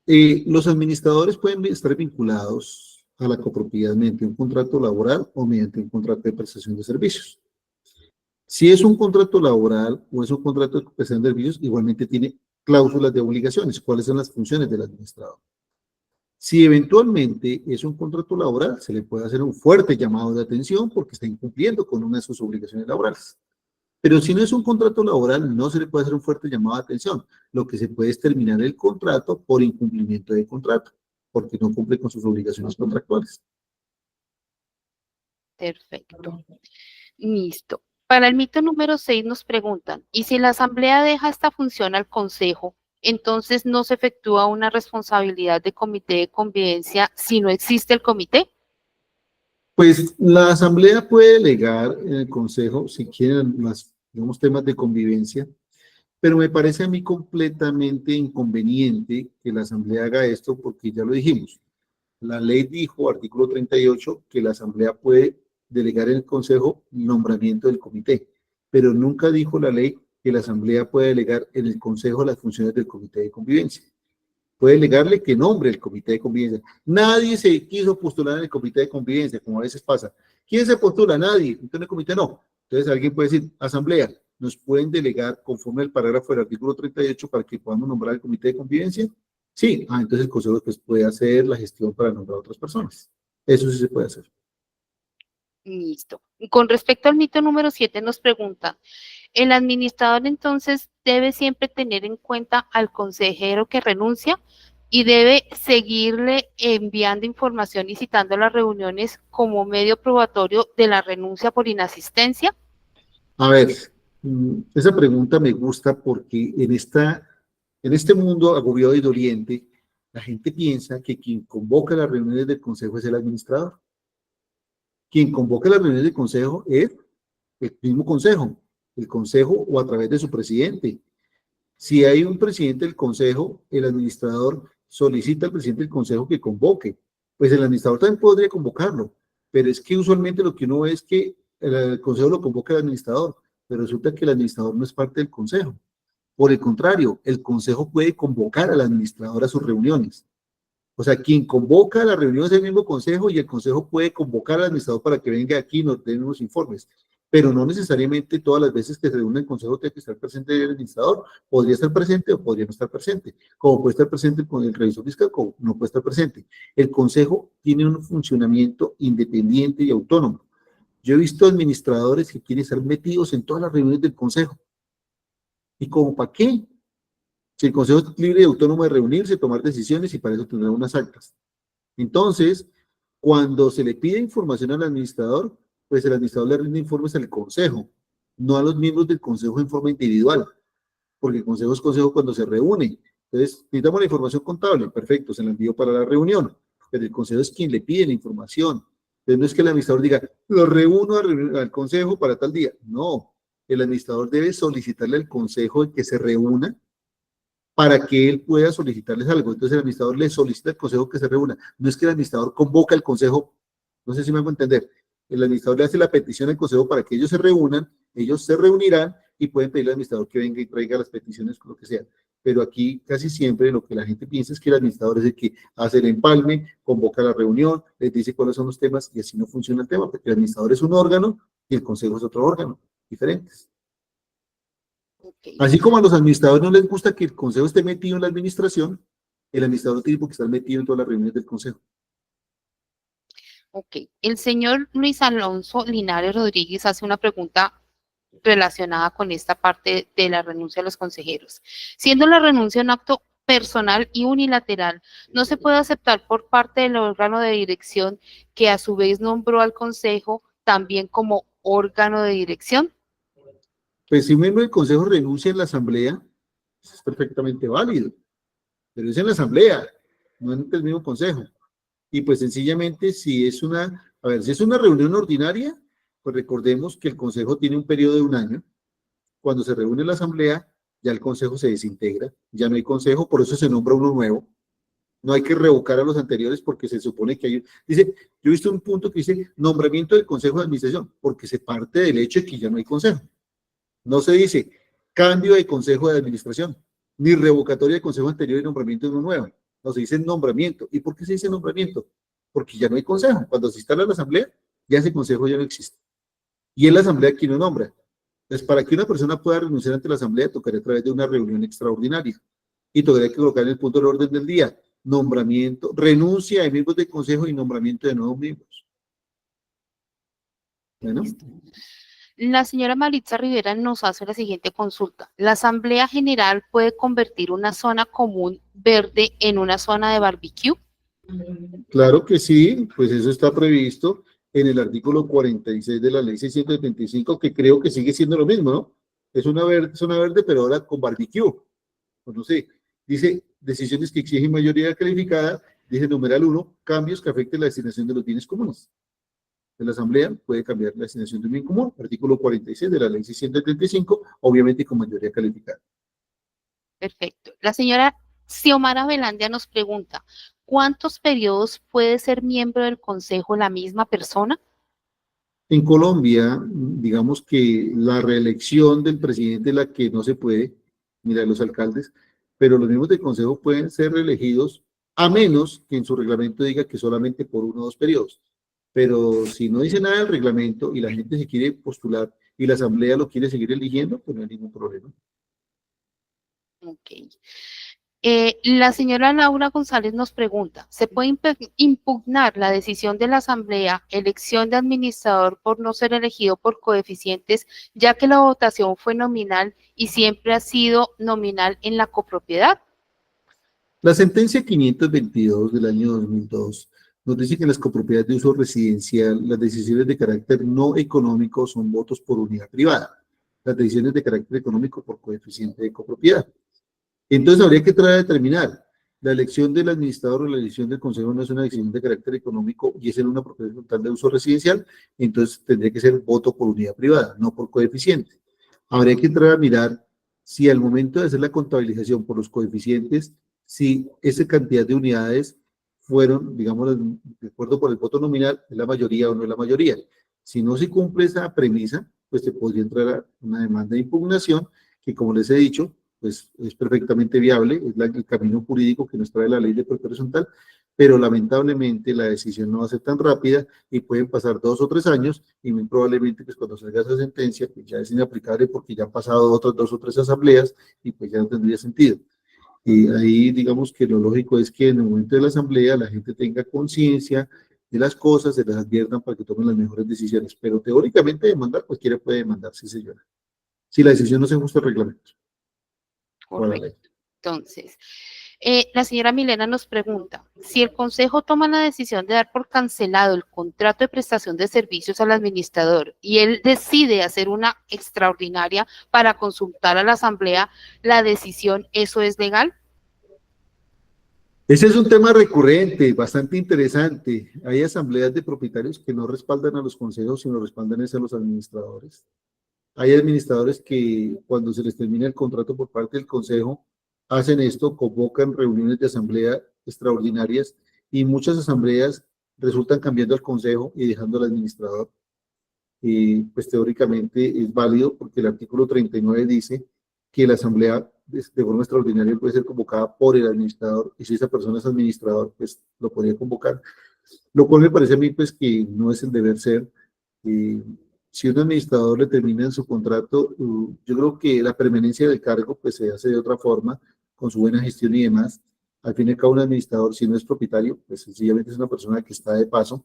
los administradores pueden estar vinculados a la copropiedad mediante un contrato laboral o mediante un contrato de prestación de servicios. Si es un contrato laboral o es un contrato de prestación de servicios, igualmente tiene cláusulas de obligaciones. ¿Cuáles son las funciones del administrador? Si eventualmente es un contrato laboral, se le puede hacer un fuerte llamado de atención porque está incumpliendo con una de sus obligaciones laborales. Pero si no es un contrato laboral, no se le puede hacer un fuerte llamado de atención. Lo que se puede es terminar el contrato por incumplimiento de contrato. porque no cumple con sus obligaciones contractuales. Perfecto. Listo. Para el mito número 6 nos preguntan, ¿y si la asamblea deja esta función al consejo, entonces no se efectúa una responsabilidad de comité de convivencia si no existe el comité? Pues la asamblea puede delegar en el consejo si quieren los digamos, temas de convivencia, pero me parece a mí completamente inconveniente que la asamblea haga esto porque ya lo dijimos. La ley dijo, artículo 38, que la asamblea puede delegar en el consejo nombramiento del comité, pero nunca dijo la ley que la asamblea puede delegar en el consejo las funciones del comité de convivencia. Puede delegarle que nombre el comité de convivencia. Nadie se quiso postular en el comité de convivencia, como a veces pasa. ¿Quién se postula? Nadie. Entonces en el comité no. Entonces alguien puede decir, asamblea, ¿nos pueden delegar conforme al parágrafo del artículo 38 para que podamos nombrar el comité de convivencia? Sí. Entonces el consejo pues, puede hacer la gestión para nombrar a otras personas. Eso sí se puede hacer. Listo. Con respecto al mito número 7 nos preguntan, ¿el administrador entonces debe siempre tener en cuenta al consejero que renuncia y debe seguirle enviando información y citando las reuniones como medio probatorio de la renuncia por inasistencia? A ver, esa pregunta me gusta porque en este mundo agobiado y doliente, la gente piensa que quien convoca las reuniones del consejo es el administrador. Quien convoca las reuniones del consejo es el mismo consejo, el consejo o a través de su presidente. Si hay un presidente del consejo, el administrador solicita al presidente del consejo que convoque. Pues el administrador también podría convocarlo, pero es que usualmente lo que uno ve es que el consejo lo convoca el administrador, pero resulta que el administrador no es parte del consejo. Por el contrario, el consejo puede convocar al administrador a sus reuniones. O sea, quien convoca a la reunión es el mismo consejo y el consejo puede convocar al administrador para que venga aquí y nos den unos informes. Pero no necesariamente todas las veces que se reúne el consejo tiene que estar presente el administrador. Podría estar presente o podría no estar presente. Como puede estar presente con el revisor fiscal, como no puede estar presente. El consejo tiene un funcionamiento independiente y autónomo. Yo he visto administradores que quieren estar metidos en todas las reuniones del consejo. ¿Y como para qué? Si el consejo es libre y autónomo de reunirse, tomar decisiones y para eso tendrá unas actas. Entonces, cuando se le pide información al administrador, pues el administrador le rinde informes al consejo, no a los miembros del consejo en forma individual, porque el consejo es consejo cuando se reúne. Entonces, necesitamos la información contable, perfecto, se la envío para la reunión, pero el consejo es quien le pide la información. Entonces, no es que el administrador diga, lo reúno al consejo para tal día. No, el administrador debe solicitarle al consejo que se reúna para que él pueda solicitarles algo. Entonces el administrador le solicita al consejo que se reúna. No es que el administrador convoca al consejo, no sé si me hago entender. El administrador le hace la petición al consejo para que ellos se reúnan, ellos se reunirán y pueden pedirle al administrador que venga y traiga las peticiones, lo que sea. Pero aquí casi siempre lo que la gente piensa es que el administrador es el que hace el empalme, convoca la reunión, les dice cuáles son los temas y así no funciona el tema, porque el administrador es un órgano y el consejo es otro órgano, diferentes. Okay. Así como a los administradores no les gusta que el consejo esté metido en la administración, el administrador no tiene por qué estar metido en todas las reuniones del consejo. Ok. El señor Luis Alonso Linares Rodríguez hace una pregunta relacionada con esta parte de la renuncia a los consejeros. Siendo la renuncia un acto personal y unilateral, ¿no se puede aceptar por parte del órgano de dirección que a su vez nombró al consejo también como órgano de dirección? Pues si un miembro del consejo renuncia en la asamblea, es perfectamente válido, pero es en la asamblea, no en el mismo consejo. Y pues sencillamente si es si es una reunión ordinaria, pues recordemos que el consejo tiene un periodo de 1 año. Cuando se reúne la asamblea, ya el consejo se desintegra, ya no hay consejo, por eso se nombra uno nuevo. No hay que revocar a los anteriores porque se supone que hay... Dice, yo he visto un punto que dice nombramiento del consejo de administración, porque se parte del hecho de que ya no hay consejo. No se dice cambio de consejo de administración, ni revocatoria del consejo anterior y nombramiento de uno nuevo. No, se dice nombramiento. ¿Y por qué se dice nombramiento? Porque ya no hay consejo. Cuando se instala la asamblea, ya ese consejo ya no existe. Y es la asamblea quien lo nombra. Entonces, para que una persona pueda renunciar ante la asamblea, tocaría a través de una reunión extraordinaria. Y tocaría que colocar en el punto del orden del día, nombramiento, renuncia de miembros del consejo y nombramiento de nuevos miembros. Bueno. La señora Maritza Rivera nos hace la siguiente consulta. ¿La Asamblea General puede convertir una zona común verde en una zona de barbecue? Claro que sí, pues eso está previsto en el artículo 46 de la ley 675, que creo que sigue siendo lo mismo, ¿no? Es una zona verde, pero ahora con barbecue, o no sé. Dice, decisiones que exigen mayoría calificada, dice numeral 1, cambios que afecten la destinación de los bienes comunes. La Asamblea puede cambiar la destinación de un bien común, artículo 46 de la ley 675, obviamente con mayoría calificada. Perfecto. La señora Xiomara Velandia nos pregunta, ¿cuántos periodos puede ser miembro del Consejo la misma persona? En Colombia, digamos que la reelección del presidente es la que no se puede, mira, los alcaldes, pero los miembros del consejo pueden ser reelegidos a menos que en su reglamento diga que solamente por 1 o 2 periodos. Pero si no dice nada del reglamento y la gente se quiere postular y la asamblea lo quiere seguir eligiendo, pues no hay ningún problema. Ok. La señora Laura González nos pregunta, ¿se puede impugnar la decisión de la Asamblea, elección de administrador por no ser elegido por coeficientes, ya que la votación fue nominal y siempre ha sido nominal en la copropiedad? La sentencia 522 del año 2002 nos dice que en las copropiedades de uso residencial las decisiones de carácter no económico son votos por unidad privada, las decisiones de carácter económico por coeficiente de copropiedad. Entonces habría que tratar de determinar, la elección del administrador o la elección del consejo no es una decisión de carácter económico y es en una propiedad total de uso residencial, entonces tendría que ser voto por unidad privada, no por coeficiente. Habría que entrar a mirar si al momento de hacer la contabilización por los coeficientes, si esa cantidad de unidades fueron, digamos, de acuerdo por el voto nominal, es la mayoría o no es la mayoría. Si no se cumple esa premisa, pues se podría entrar a una demanda de impugnación que, como les he dicho, pues es perfectamente viable, es el camino jurídico que nos trae la ley de propiedad horizontal, pero lamentablemente la decisión no va a ser tan rápida y pueden pasar 2 o 3 años y muy probablemente pues cuando salga esa sentencia pues ya es inaplicable porque ya han pasado otras 2 o 3 asambleas y pues ya no tendría sentido. Y ahí digamos que lo lógico es que en el momento de la asamblea la gente tenga conciencia de las cosas, se las adviertan para que tomen las mejores decisiones, pero teóricamente demandar, cualquiera puede demandar, sí señora, si la decisión no se ajusta al reglamento o a la ley. Correcto. Entonces, la señora Milena nos pregunta, si el Consejo toma la decisión de dar por cancelado el contrato de prestación de servicios al administrador y él decide hacer una extraordinaria para consultar a la Asamblea la decisión, ¿eso es legal? Ese es un tema recurrente, bastante interesante. Hay asambleas de propietarios que no respaldan a los consejos, sino respaldan a los administradores. Hay administradores que cuando se les termina el contrato por parte del consejo, hacen esto, convocan reuniones de asamblea extraordinarias y muchas asambleas resultan cambiando al consejo y dejando al administrador. Y pues teóricamente es válido porque el artículo 39 dice que la asamblea de forma extraordinaria puede ser convocada por el administrador y si esa persona es administrador, pues lo podría convocar. Lo cual me parece a mí pues que no es el deber ser. Si un administrador le termina en su contrato, yo creo que la permanencia del cargo pues se hace de otra forma, con su buena gestión y demás. Al fin y al cabo, un administrador, si no es propietario, pues sencillamente es una persona que está de paso,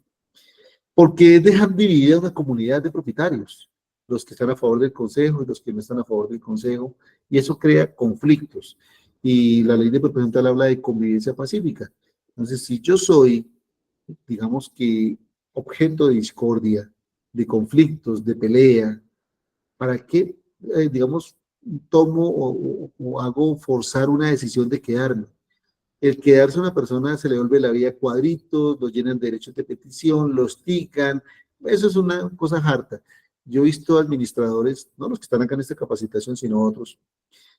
porque es dejar dividida una comunidad de propietarios, los que están a favor del consejo y los que no están a favor del consejo, y eso crea conflictos. Y la ley de propiedad horizontal habla de convivencia pacífica. Entonces, si yo soy, digamos que, objeto de discordia, de conflictos, de pelea, ¿para qué, digamos, tomo o hago forzar una decisión de quedarme? El quedarse una persona se le vuelve la vida cuadritos, lo llenan de derechos de petición, los tican, eso es una cosa harta. Yo he visto administradores, no los que están acá en esta capacitación, sino otros,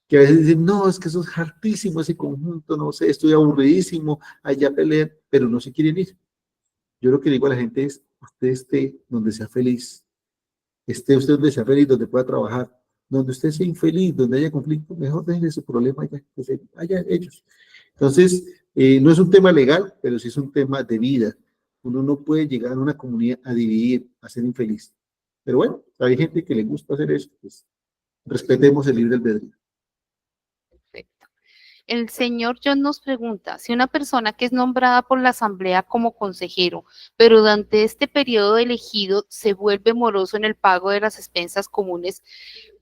que a veces dicen, no, es que eso es hartísimo, ese conjunto, no sé, estoy aburridísimo, allá pelean, pero no se quieren ir. Yo lo que digo a la gente es, usted esté donde sea feliz, esté usted donde sea feliz, donde pueda trabajar, donde usted sea infeliz, donde haya conflicto, mejor dejen ese problema allá, que allá ellos. Entonces, no es un tema legal, pero sí es un tema de vida. Uno no puede llegar a una comunidad a dividir, a ser infeliz. Pero bueno, hay gente que le gusta hacer eso, pues respetemos el libre albedrío. Perfecto. El señor John nos pregunta, si una persona que es nombrada por la Asamblea como consejero, pero durante este periodo elegido se vuelve moroso en el pago de las expensas comunes,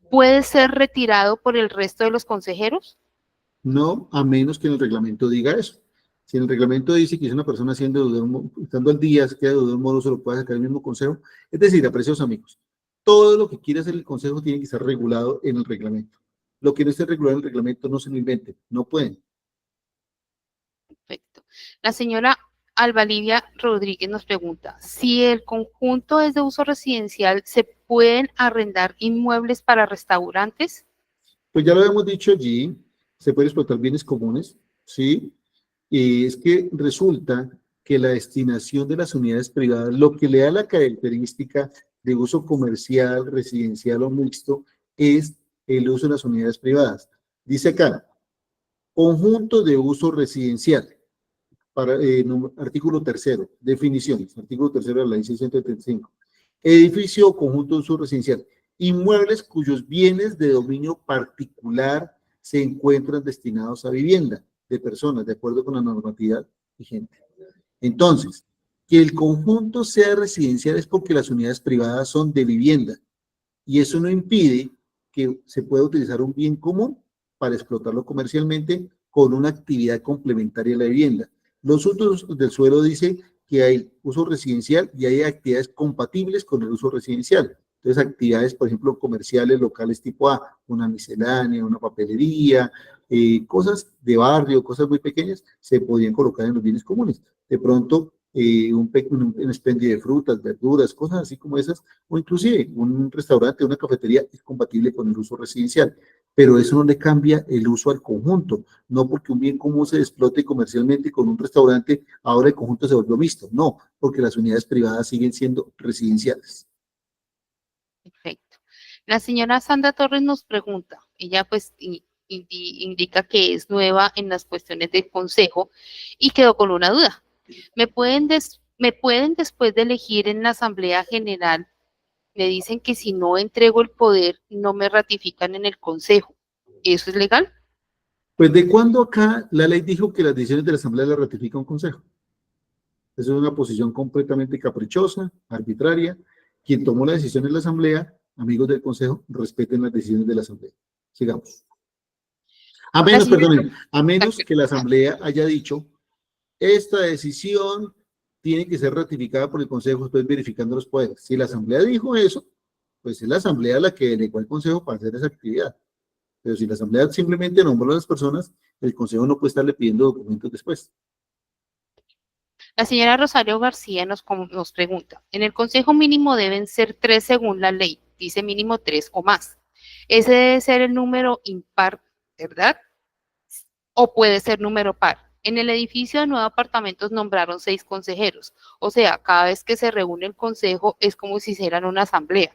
¿puede ser retirado por el resto de los consejeros? No, a menos que en el reglamento diga eso. Si en el reglamento dice que si una persona estando al día, se queda deudor moroso, lo puede sacar el mismo consejo. Es decir, apreciados amigos, todo lo que quiere hacer el consejo tiene que estar regulado en el reglamento. Lo que no esté regulado en el reglamento no se lo inventen, no pueden. Perfecto. La señora Alba Livia Rodríguez nos pregunta, si el conjunto es de uso residencial, ¿se pueden arrendar inmuebles para restaurantes? Pues ya lo habíamos dicho allí, se pueden explotar bienes comunes, ¿sí? Y es que resulta que la destinación de las unidades privadas, lo que le da la característica de uso comercial, residencial o mixto, es el uso de las unidades privadas. Dice acá, conjunto de uso residencial. Artículo 3º, definiciones, artículo 3º de la ley 635. Edificio o conjunto de uso residencial. Inmuebles cuyos bienes de dominio particular se encuentran destinados a vivienda de personas, de acuerdo con la normatividad vigente. Entonces, que el conjunto sea residencial es porque las unidades privadas son de vivienda, y eso no impide que se pueda utilizar un bien común para explotarlo comercialmente con una actividad complementaria a la vivienda. Los usos del suelo dice que hay uso residencial y hay actividades compatibles con el uso residencial. Entonces, actividades, por ejemplo, comerciales locales tipo A, una miscelánea, una papelería, cosas de barrio, cosas muy pequeñas, se podían colocar en los bienes comunes. De pronto, un expendio de frutas, verduras, cosas así como esas, o inclusive un restaurante, una cafetería es compatible con el uso residencial, pero eso no le cambia el uso al conjunto, no porque un bien común se explote comercialmente con un restaurante, ahora el conjunto se volvió mixto, no, porque las unidades privadas siguen siendo residenciales. Perfecto. La señora Sandra Torres nos pregunta, ella pues indica que es nueva en las cuestiones del consejo y quedó con una duda. ¿Me pueden después de elegir en la Asamblea General, me dicen que si no entrego el poder, no me ratifican en el consejo? ¿Eso es legal? Pues de cuándo acá la ley dijo que las decisiones de la Asamblea las ratifica un consejo. Esa es una posición completamente caprichosa, arbitraria. Quien tomó la decisión en la Asamblea, amigos del consejo, respeten las decisiones de la Asamblea. Sigamos. A menos que la Asamblea haya dicho, esta decisión tiene que ser ratificada por el Consejo, después verificando los poderes. Si la Asamblea dijo eso, pues es la Asamblea la que delegó al Consejo para hacer esa actividad. Pero si la Asamblea simplemente nombró a las personas, el Consejo no puede estarle pidiendo documentos después. La señora Rosario García nos pregunta, en el consejo mínimo deben ser 3 según la ley, dice mínimo 3 o más. Ese debe ser el número impar, ¿verdad? O puede ser número par. En el edificio de nuevos apartamentos nombraron 6 consejeros, o sea, cada vez que se reúne el consejo es como si hicieran una asamblea.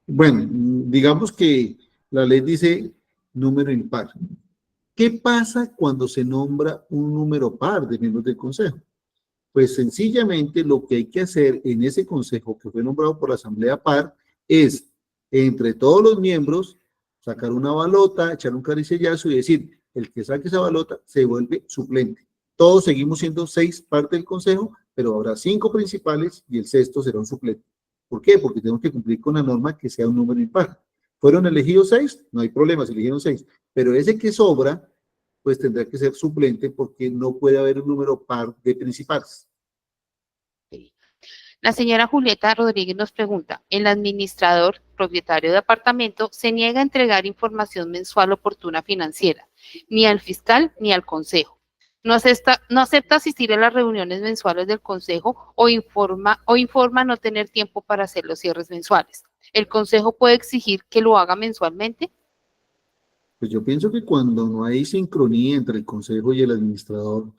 Bueno, digamos que la ley dice número impar. ¿Qué pasa cuando se nombra un número par de miembros del consejo? Pues sencillamente lo que hay que hacer en ese consejo que fue nombrado por la asamblea par es, entre todos los miembros, sacar una balota, echar un caricellazo y decir, el que saque esa balota se vuelve suplente. Todos seguimos siendo 6 parte del consejo, pero habrá 5 principales y el sexto será un suplente. ¿Por qué? Porque tenemos que cumplir con la norma que sea un número impar. ¿Fueron elegidos 6? No hay problema, se eligieron 6. Pero ese que sobra, pues tendrá que ser suplente porque no puede haber un número par de principales. La señora Julieta Rodríguez nos pregunta, el administrador, propietario de apartamento, se niega a entregar información mensual oportuna financiera, ni al fiscal ni al consejo. No acepta asistir a las reuniones mensuales del consejo o informa no tener tiempo para hacer los cierres mensuales. ¿El consejo puede exigir que lo haga mensualmente? Pues yo pienso que cuando no hay sincronía entre el consejo y el administrador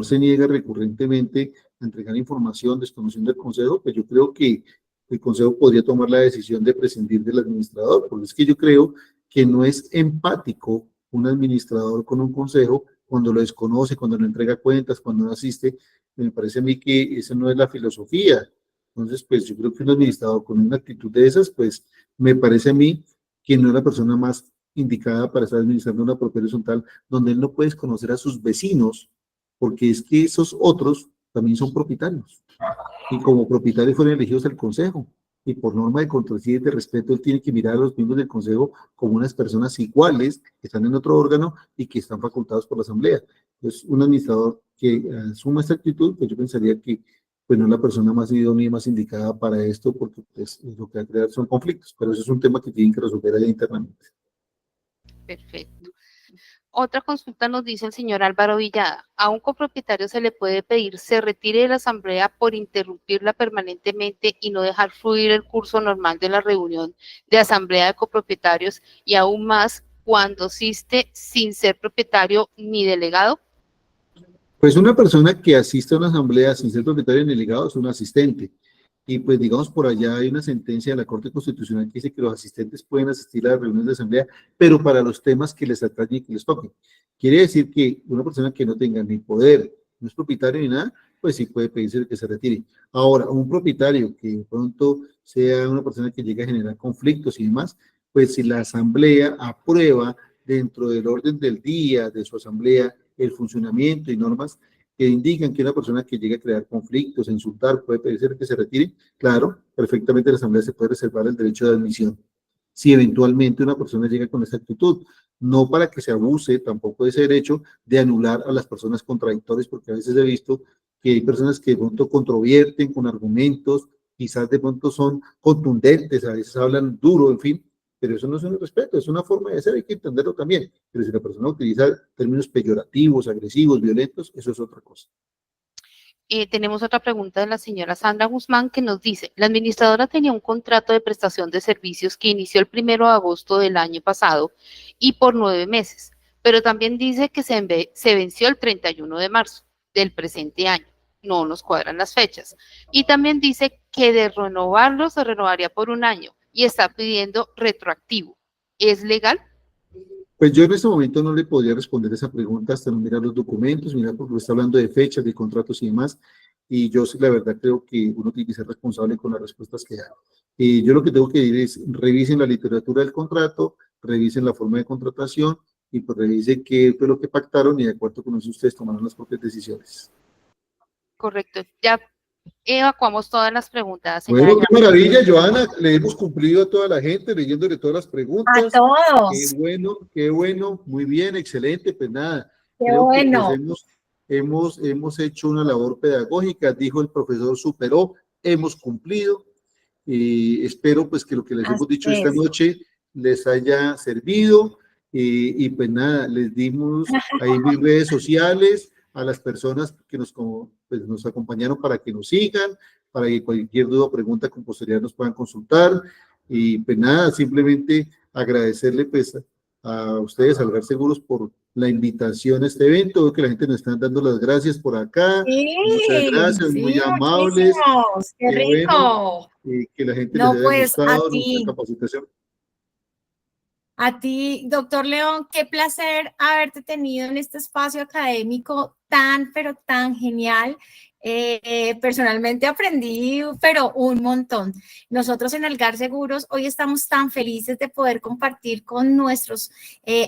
se niega recurrentemente a entregar información desconociendo el consejo, pues yo creo que el consejo podría tomar la decisión de prescindir del administrador, porque es que yo creo que no es empático un administrador con un consejo cuando lo desconoce, cuando no entrega cuentas, cuando no asiste. Me parece a mí que esa no es la filosofía. Entonces, pues yo creo que un administrador con una actitud de esas, pues me parece a mí que no es la persona más indicada para estar administrando una propiedad horizontal donde él no puede conocer a sus vecinos, porque es que esos otros también son propietarios. Y como propietarios fueron elegidos al consejo. Y por norma de cortesía y de respeto, él tiene que mirar a los miembros del consejo como unas personas iguales que están en otro órgano y que están facultados por la asamblea. Pues un administrador que asuma esta actitud, pues yo pensaría que pues no es la persona más idónea y más indicada para esto, porque pues, lo que va a crear son conflictos, pero eso es un tema que tienen que resolver allá internamente. Perfecto. Otra consulta nos dice el señor Álvaro Villada. A un copropietario se le puede pedir se retire de la asamblea por interrumpirla permanentemente y no dejar fluir el curso normal de la reunión de asamblea de copropietarios y aún más cuando asiste sin ser propietario ni delegado. Pues una persona que asiste a una asamblea sin ser propietario ni delegado es un asistente. Y pues digamos por allá hay una sentencia de la Corte Constitucional que dice que los asistentes pueden asistir a las reuniones de asamblea, pero para los temas que les atañen y que les toquen. Quiere decir que una persona que no tenga ni poder, no es propietario ni nada, pues sí puede pedirse que se retire. Ahora, un propietario que de pronto sea una persona que llegue a generar conflictos y demás, pues si la asamblea aprueba dentro del orden del día de su asamblea el funcionamiento y normas que indican que una persona que llegue a crear conflictos, a insultar, puede pedirse que se retire, claro, perfectamente la asamblea se puede reservar el derecho de admisión. Si eventualmente una persona llega con esa actitud, no para que se abuse tampoco de ese derecho de anular a las personas contradictorias, porque a veces he visto que hay personas que de pronto controvierten con argumentos, quizás de pronto son contundentes, a veces hablan duro, en fin, pero eso no es un respeto, es una forma de ser, hay que entenderlo también. Pero si la persona utiliza términos peyorativos, agresivos, violentos, eso es otra cosa. Tenemos otra pregunta de la señora Sandra Guzmán que nos dice, la administradora tenía un contrato de prestación de servicios que inició el 1 de agosto del año pasado y por 9 meses, pero también dice que se venció el 31 de marzo del presente año. No nos cuadran las fechas. Y también dice que de renovarlo se renovaría por 1 año y está pidiendo retroactivo. ¿Es legal? Pues yo en este momento no le podría responder esa pregunta hasta no mirar los documentos, mirar porque está hablando de fechas, de contratos y demás, y yo sí, la verdad creo que uno tiene que ser responsable con las respuestas que da. Yo lo que tengo que decir es, revisen la literatura del contrato, revisen la forma de contratación, y pues revisen qué fue lo que pactaron, y de acuerdo con eso ustedes tomarán las propias decisiones. Correcto. Ya evacuamos todas las preguntas, Bueno, señora. qué maravilla, Joana, le hemos cumplido a toda la gente, leyéndole todas las A preguntas. todos. Qué bueno, muy bien, excelente, pues nada, Qué creo que bueno. pues hemos hecho una labor pedagógica, dijo el profesor, superó, hemos cumplido, y espero pues que lo que les hemos Así dicho esta es. noche les haya servido, y pues nada, les dimos ahí mis redes sociales a las personas que pues, nos acompañaron para que nos sigan, para que cualquier duda o pregunta con posterioridad nos puedan consultar, y pues nada, simplemente agradecerle pues a ustedes, al Hogar Seguros, por la invitación a este evento. Veo que la gente nos está dando las gracias por acá. Muchas gracias, muy Sí, amables. muchísimos. Qué Qué bueno rico. que la gente les No, haya pues gustado nuestra capacitación. a ti, doctor León, qué placer haberte tenido en este espacio académico tan, pero tan genial. Personalmente aprendí, pero un montón. Nosotros en Algar Seguros hoy estamos tan felices de poder compartir con nuestros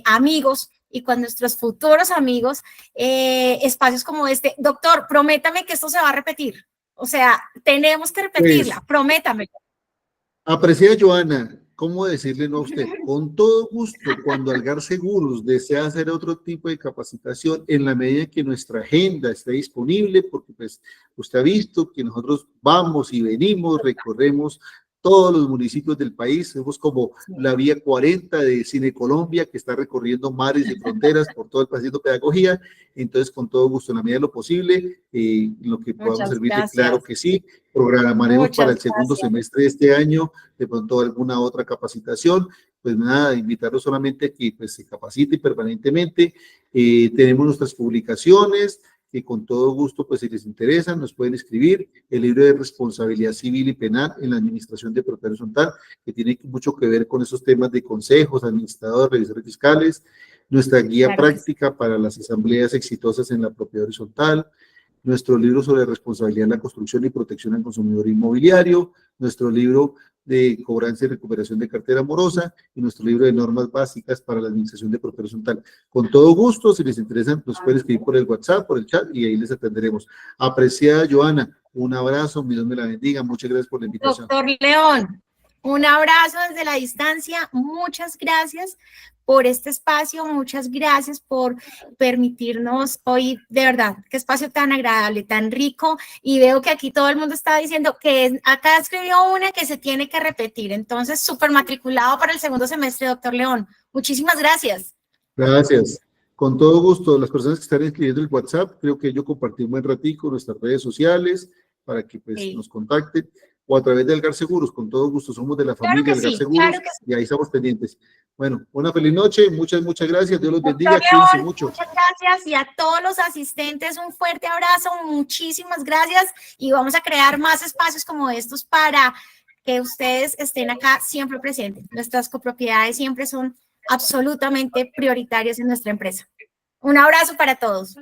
amigos y con nuestros futuros amigos espacios como este. Doctor, prométame que esto se va a repetir. O sea, tenemos que repetirla, Pues, prométame. apreciada Joana, ¿cómo decirle no a usted? Con todo gusto, cuando Algar Seguros desea hacer otro tipo de capacitación, en la medida en que nuestra agenda esté disponible, porque pues usted ha visto que nosotros vamos y venimos, recorremos todos los municipios del país, somos como la vía 40 de Cine Colombia, que está recorriendo mares y fronteras por todo el país haciendo pedagogía. Entonces con todo gusto, en la medida de lo posible, lo que podamos servirle, claro que sí. Programaremos para el segundo semestre de este año, de pronto alguna otra capacitación. Pues nada, invitarlos solamente a que pues, se capacite permanentemente. Tenemos nuestras publicaciones, que con todo gusto, pues si les interesa, nos pueden escribir. El libro de responsabilidad civil y penal en la administración de propiedad horizontal, que tiene mucho que ver con esos temas de consejos, administradores, revisores fiscales. Nuestra guía práctica para las asambleas exitosas en la propiedad horizontal. Nuestro libro sobre responsabilidad en la construcción y protección al consumidor inmobiliario, nuestro libro de cobranza y recuperación de cartera morosa, y nuestro libro de normas básicas para la administración de propiedad horizontal. Con todo gusto, si les interesa, nos pueden escribir por el WhatsApp, por el chat, y ahí les atenderemos. Apreciada Joana, un abrazo, mi Dios me la bendiga, muchas gracias por la invitación. Doctor León, Un abrazo desde la distancia. Muchas gracias por este espacio. Muchas gracias por permitirnos hoy, de verdad, qué espacio tan agradable, tan rico. Y veo que aquí todo el mundo está diciendo que acá escribió una que se tiene que repetir. Entonces, súper matriculado para el segundo semestre, doctor León. Muchísimas gracias. Gracias. Con todo gusto, las personas que están escribiendo el WhatsApp, creo que yo compartí un buen ratico en nuestras redes sociales para que pues, Sí. nos contacten, o a través de Algar Seguros, con todo gusto, somos de la familia que Algar sí, Seguros, claro que sí. y ahí estamos pendientes. Bueno, una feliz noche, muchas gracias, Dios los bendiga, Doctor cuídense León, mucho. muchas gracias y a todos los asistentes un fuerte abrazo, muchísimas gracias y vamos a crear más espacios como estos para que ustedes estén acá siempre presentes. Nuestras copropiedades siempre son absolutamente prioritarias en nuestra empresa. Un abrazo para todos.